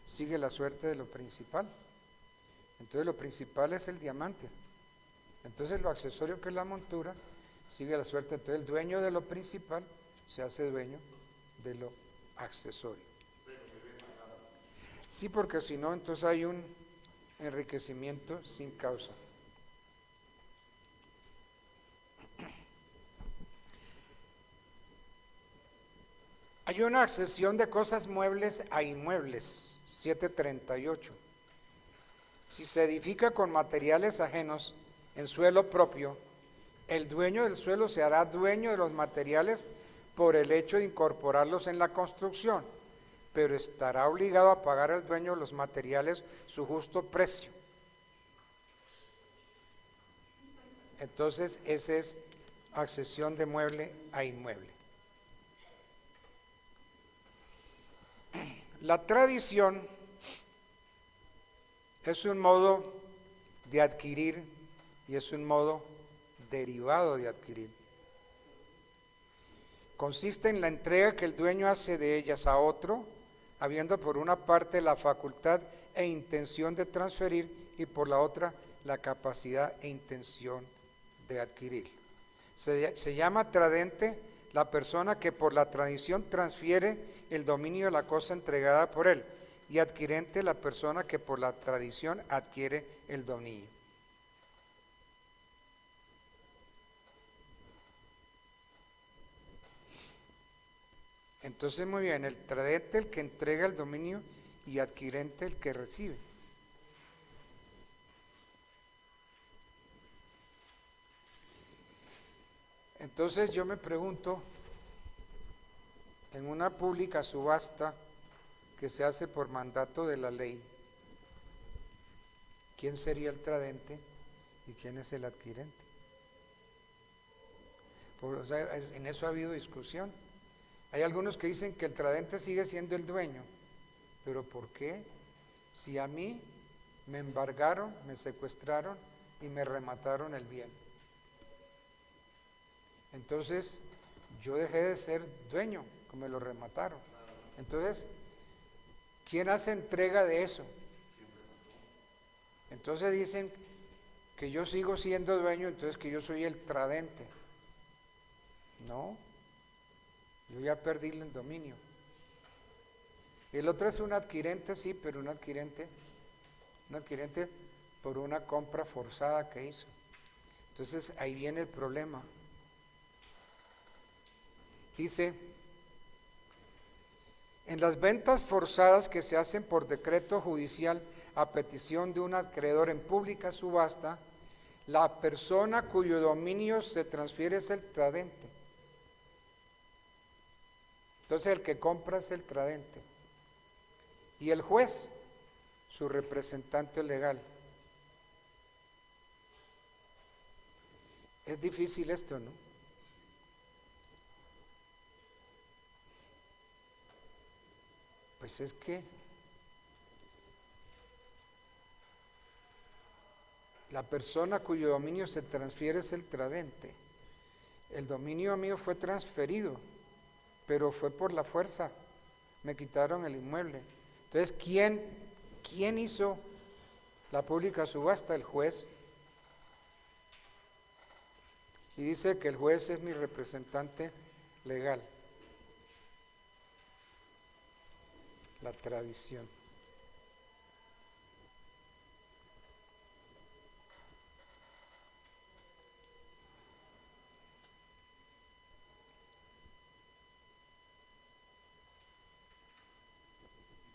sigue la suerte de lo principal. Entonces lo principal es el diamante. Entonces lo accesorio, que es la montura, sigue la suerte. Entonces el dueño de lo principal se hace dueño de lo accesorio. Sí, porque si no, entonces hay un enriquecimiento sin causa. Hay una accesión de cosas muebles a inmuebles, 7:38. Si se edifica con materiales ajenos en suelo propio, el dueño del suelo se hará dueño de los materiales por el hecho de incorporarlos en la construcción, pero estará obligado a pagar al dueño de los materiales su justo precio. Entonces, esa es accesión de mueble a inmueble. La tradición Es un modo de adquirir y es un modo derivado de adquirir. Consiste en la entrega que el dueño hace de ellas a otro, habiendo por una parte la facultad e intención de transferir y por la otra la capacidad e intención de adquirir. Se llama tradente la persona que por la tradición transfiere el dominio de la cosa entregada por él, y adquirente la persona que por la tradición adquiere el dominio. Entonces, muy bien, el tradente el que entrega el dominio y adquirente el que recibe. Entonces yo me pregunto, en una pública subasta que se hace por mandato de la ley, ¿quién sería el tradente y quién es el adquirente? O sea, en eso ha habido discusión. Hay algunos que dicen que el tradente sigue siendo el dueño, pero ¿por qué? Si a mí me embargaron, me secuestraron y me remataron el bien. Entonces, yo dejé de ser dueño, como me lo remataron. Entonces, ¿quién hace entrega de eso? Entonces dicen que yo sigo siendo dueño, entonces que yo soy el tradente. No, yo ya perdí el dominio. El otro es un adquirente, sí, pero un adquirente por una compra forzada que hizo. Entonces ahí viene el problema. Dice, en las ventas forzadas que se hacen por decreto judicial a petición de un acreedor en pública subasta, la persona cuyo dominio se transfiere es el tradente. Entonces el que compra es el tradente. Y el juez, su representante legal. Es difícil esto, ¿no? Pues es que la persona cuyo dominio se transfiere es el tradente. El dominio mío fue transferido, pero fue por la fuerza. Me quitaron el inmueble. Entonces, ¿quién hizo la pública subasta? El juez. Y dice que el juez es mi representante legal. La tradición.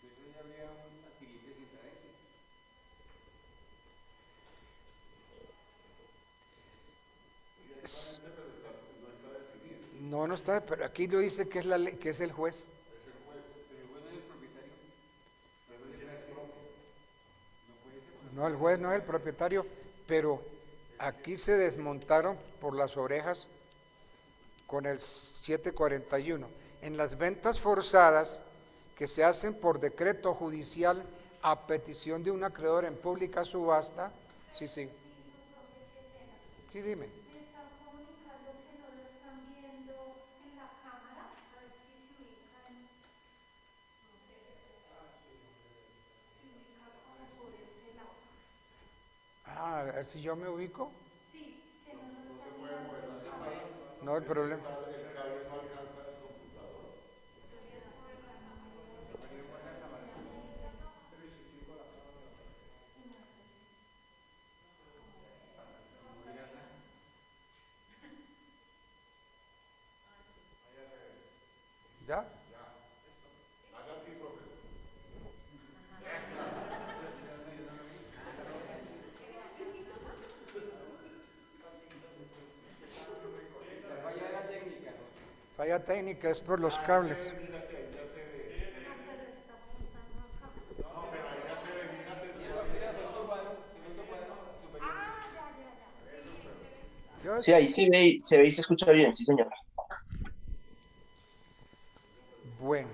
Entonces ya habría un adquirente sin tradente.
No, no está, pero aquí lo dice que es la ley, que es el juez. No, el juez no es el propietario, pero aquí se desmontaron por las orejas con el 741. En las ventas forzadas que se hacen por decreto judicial a petición de un acreedor en pública subasta, sí, sí. Sí, dime. Ah, a ver si yo me ubico.
Sí, que no se puede mover la cámara.
No, el problema.
El cable no alcanza el computador.
¿Ya?
Haga así, profesor.
Falla técnica es por los cables.
Sí, ahí se ve y se escucha bien, sí, señor.
Bueno.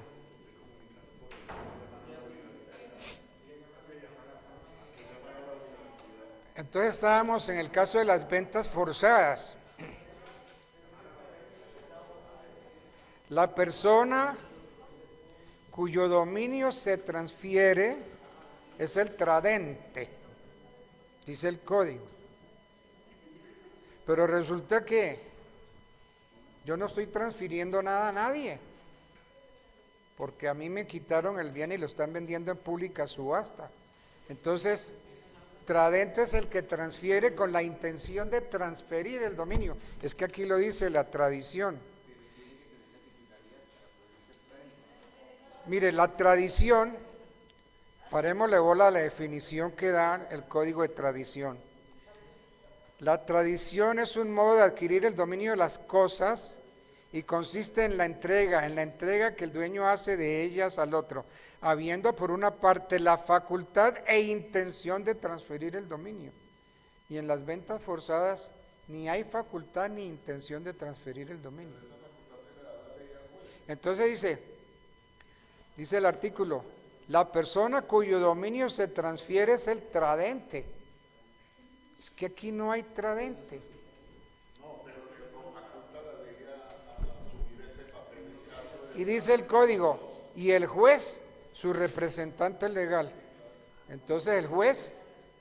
Entonces estábamos en el caso de las ventas forzadas. La persona cuyo dominio se transfiere es el tradente, dice el código. Pero resulta que yo no estoy transfiriendo nada a nadie, porque a mí me quitaron el bien y lo están vendiendo en pública subasta. Entonces, tradente es el que transfiere con la intención de transferir el dominio. Es que aquí lo dice la tradición. Mire, la tradición, parémosle bola a la definición que da el código de tradición. La tradición es un modo de adquirir el dominio de las cosas y consiste en la entrega que el dueño hace de ellas al otro, habiendo por una parte la facultad e intención de transferir el dominio. Y en las ventas forzadas ni hay facultad ni intención de transferir el dominio. Entonces dice el artículo, la persona cuyo dominio se transfiere es el tradente. Es que aquí no hay tradentes. Y dice el código, y el juez, su representante legal. Entonces el juez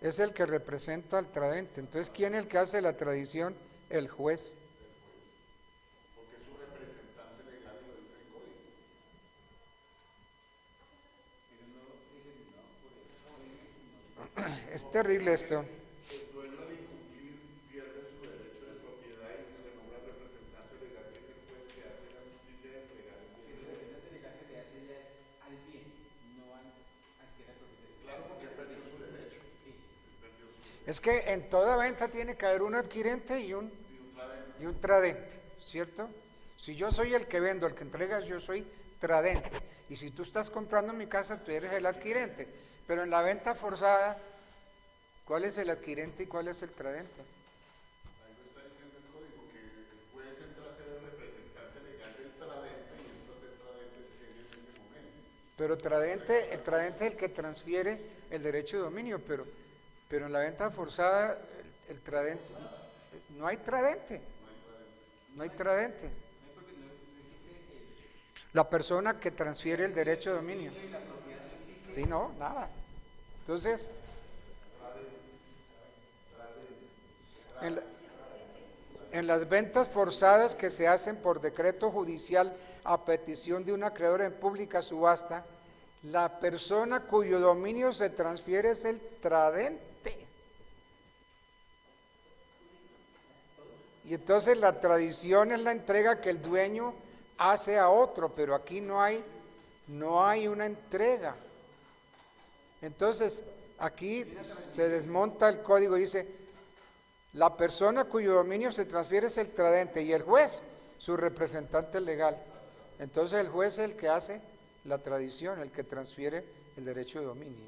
es el que representa al tradente. Entonces, ¿quién es el que hace la tradición? El juez.
Porque es su representante legal y lo dice el código.
Es terrible esto.
El dueño al incumplir pierde su derecho de propiedad y se le nombra representante legal, que es el juez que hace la justicia de entregar el bien.
El representante legal se le hace ya al bien, no al que era propietario.
Claro, porque perdió su derecho.
Sí.
Perdió su derecho.
Es que en toda venta tiene que haber un adquirente y un tradente, ¿cierto? Si yo soy el que vendo, el que entregas, yo soy tradente. Y si tú estás comprando mi casa, tú eres el adquirente. Pero en la venta forzada, ¿cuál es el adquirente y cuál es el tradente?
Ahí lo está diciendo el código, que el juez entra a ser el representante legal del tradente y entra a ser tradente en este momento.
Pero el tradente es el que transfiere el derecho de dominio, pero en la venta forzada, el tradente, no hay tradente. No hay tradente. La persona que transfiere el derecho de dominio. Sí, no, nada. Entonces, en las ventas forzadas que se hacen por decreto judicial a petición de un acreedor en pública subasta, la persona cuyo dominio se transfiere es el tradente. Y entonces la tradición es la entrega que el dueño hace a otro, pero aquí no hay una entrega. Entonces, aquí se desmonta el código y dice, la persona cuyo dominio se transfiere es el tradente y el juez, su representante legal. Entonces el juez es el que hace la tradición, el que transfiere el derecho de dominio.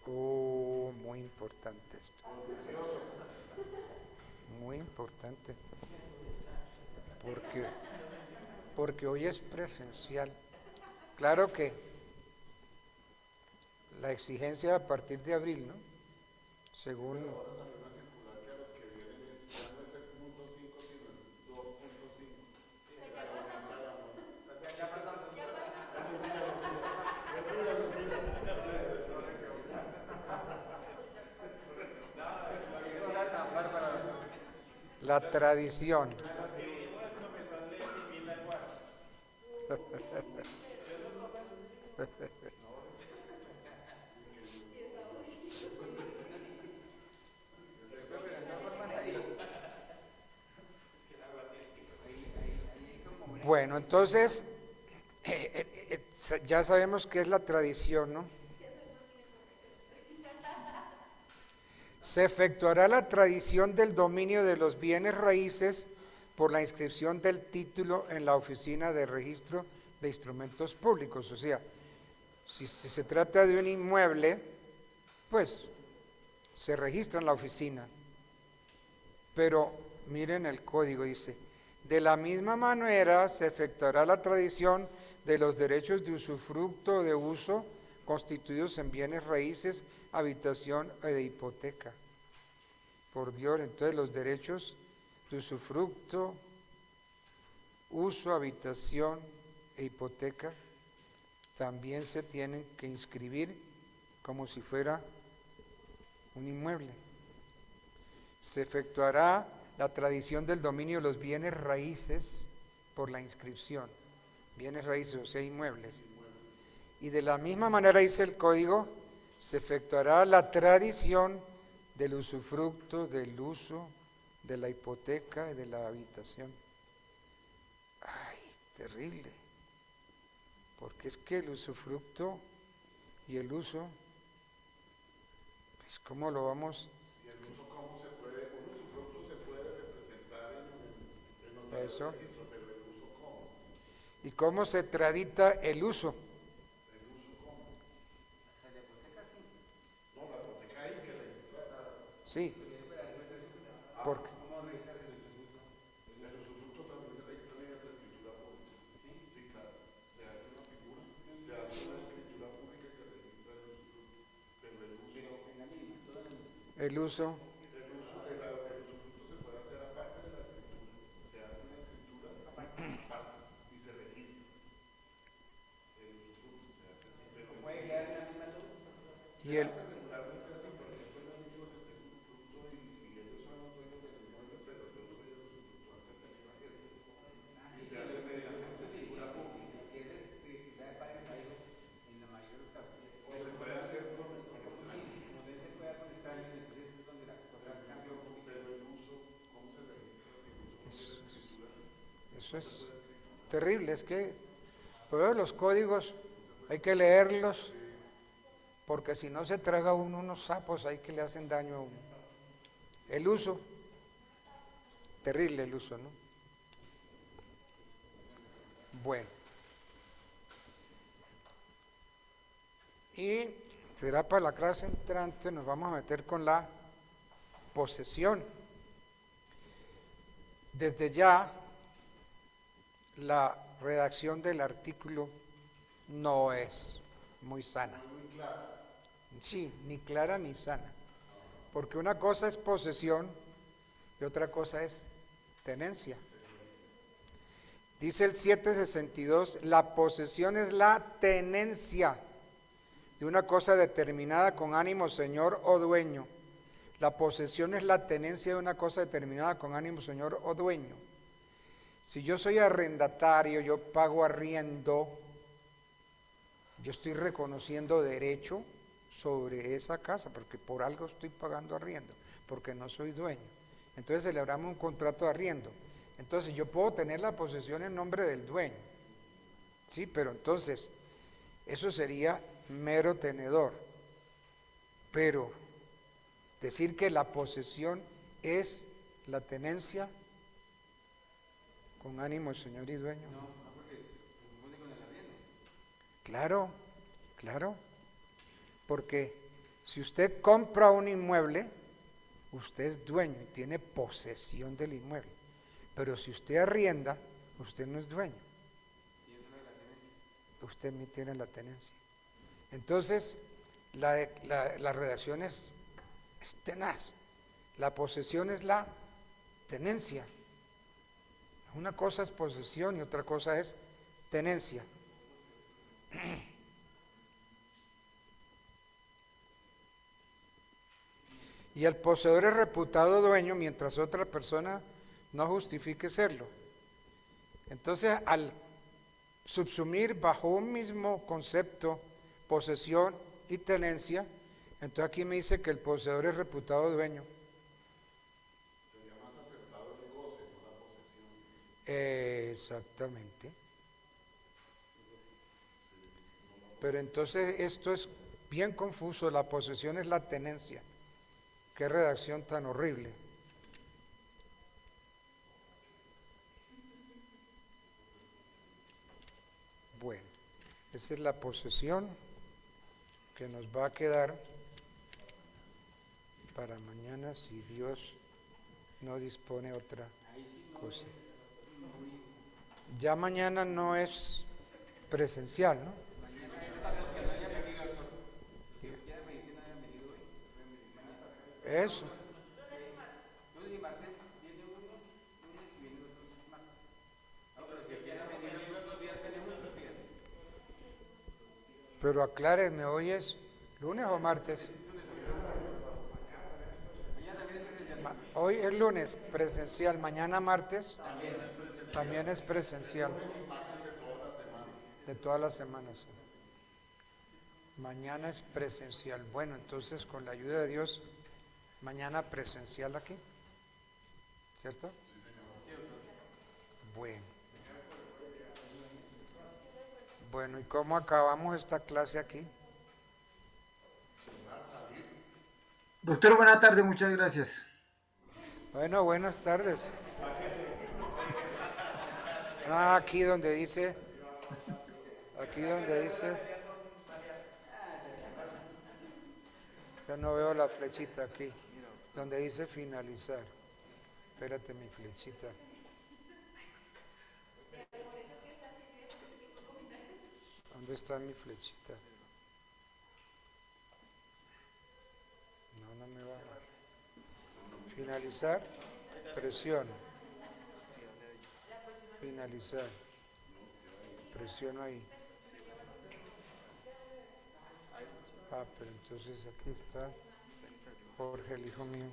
Oh, muy importante esto. Muy importante. Porque hoy es presencial. Claro que la exigencia a partir de abril, ¿no? Según... La tradición. Bueno, entonces, ya sabemos qué es la tradición, ¿no? Se efectuará la tradición del dominio de los bienes raíces por la inscripción del título en la oficina de registro de instrumentos públicos. O sea, si se trata de un inmueble, pues se registra en la oficina. Pero miren el código, dice, de la misma manera se efectuará la tradición de los derechos de usufructo de uso constituidos en bienes raíces, habitación o de hipoteca. Por Dios, entonces los derechos de usufructo, uso, habitación e hipoteca también se tienen que inscribir como si fuera un inmueble. Se efectuará la tradición del dominio de los bienes raíces por la inscripción. Bienes raíces, o sea, inmuebles. Y de la misma manera, dice el código, se efectuará la tradición del usufructo, del uso, de la hipoteca y de la habitación. Ay, terrible. Porque es que el usufructo y el uso, pues ¿cómo lo vamos?
¿Y el uso cómo se puede? Un usufructo se puede representar en otro
Eso.
registro, pero el uso cómo.
¿Y cómo se tradita el uso?
¿El uso cómo? Hasta la hipoteca sí. No, la hipoteca hay que registrar.
Sí. Porque
El usufructo también se registra mediante la escritura pública. Sí, claro. Se hace una figura, se hace una escritura pública y se registra el usufructo. Pero el uso.
el uso,
El usufructo se puede hacer aparte de la escritura. Se hace una escritura aparte y se registra. El usufructo se hace así. Pero puede quedar en la misma luz.
y el,
Regularmente así, por ejemplo, en mis hijos este usufructo y ellos son los dueños del inmueble, pero yo no soy el usufructuante anterior a eso. Y se hace mediante escritura pública. O se puede hacer con pero el uso, ¿cómo se registra si el uso no tiene escritura?
eso es terrible, es que pero los códigos hay que leerlos, porque si no se traga uno unos sapos ahí que le hacen daño a uno. El uso, terrible el uso, ¿no? Bueno. Y será para la clase entrante, nos vamos a meter con la posesión. Desde ya, la redacción del artículo no es muy sana. Sí, ni clara ni sana. Porque una cosa es posesión y otra cosa es tenencia. Dice el 762, la posesión es la tenencia de una cosa determinada con ánimo señor o dueño. La posesión es la tenencia de una cosa determinada con ánimo señor o dueño. Si yo soy arrendatario, yo pago arriendo, yo estoy reconociendo derecho sobre esa casa, porque por algo estoy pagando arriendo, porque no soy dueño. Entonces celebramos un contrato de arriendo. Entonces yo puedo tener la posesión en nombre del dueño, ¿sí? Pero entonces eso sería mero tenedor. Pero decir que la posesión es la tenencia con ánimo de señor y dueño.
No, porque se confunde con el arriendo.
Claro, claro. Porque si usted compra un inmueble, usted es dueño y tiene posesión del inmueble. Pero si usted arrienda, usted no es dueño.
Y eso es la tenencia.
Usted ni tiene la tenencia. Entonces, la redacción es tenaz. La posesión es la tenencia. Una cosa es posesión y otra cosa es tenencia. Y el poseedor es reputado dueño mientras otra persona no justifique serlo. Entonces, al subsumir bajo un mismo concepto posesión y tenencia, entonces aquí me dice que el poseedor es reputado dueño.
Sería más acertado el goce, no la posesión.
Exactamente. Pero entonces esto es bien confuso, la posesión es la tenencia. Qué redacción tan horrible. Bueno, esa es la posesión que nos va a quedar para mañana si Dios no dispone otra cosa. Ya mañana no es presencial, ¿no? Eso.
Lunes y martes viene uno, lunes y viene otro martes. No, pero si quieran venir los otros días, venimos los otros días.
Pero aclárenme, ¿hoy es lunes o martes? Hoy es lunes presencial, mañana martes también es presencial. De todas las semanas. Mañana es presencial. Bueno, entonces con la ayuda de Dios, mañana presencial aquí. ¿Cierto? Bueno. Bueno, ¿y cómo acabamos esta clase aquí?
Doctor, buena tarde, muchas gracias.
Bueno, buenas tardes. Ah, aquí donde dice, yo no veo la flechita aquí, donde dice finalizar. Espérate mi flechita. ¿Dónde está mi flechita? No me va. Finalizar, presión. Finalizar. Presiono ahí. Ah, pero entonces aquí está Jorge, el hijo mío.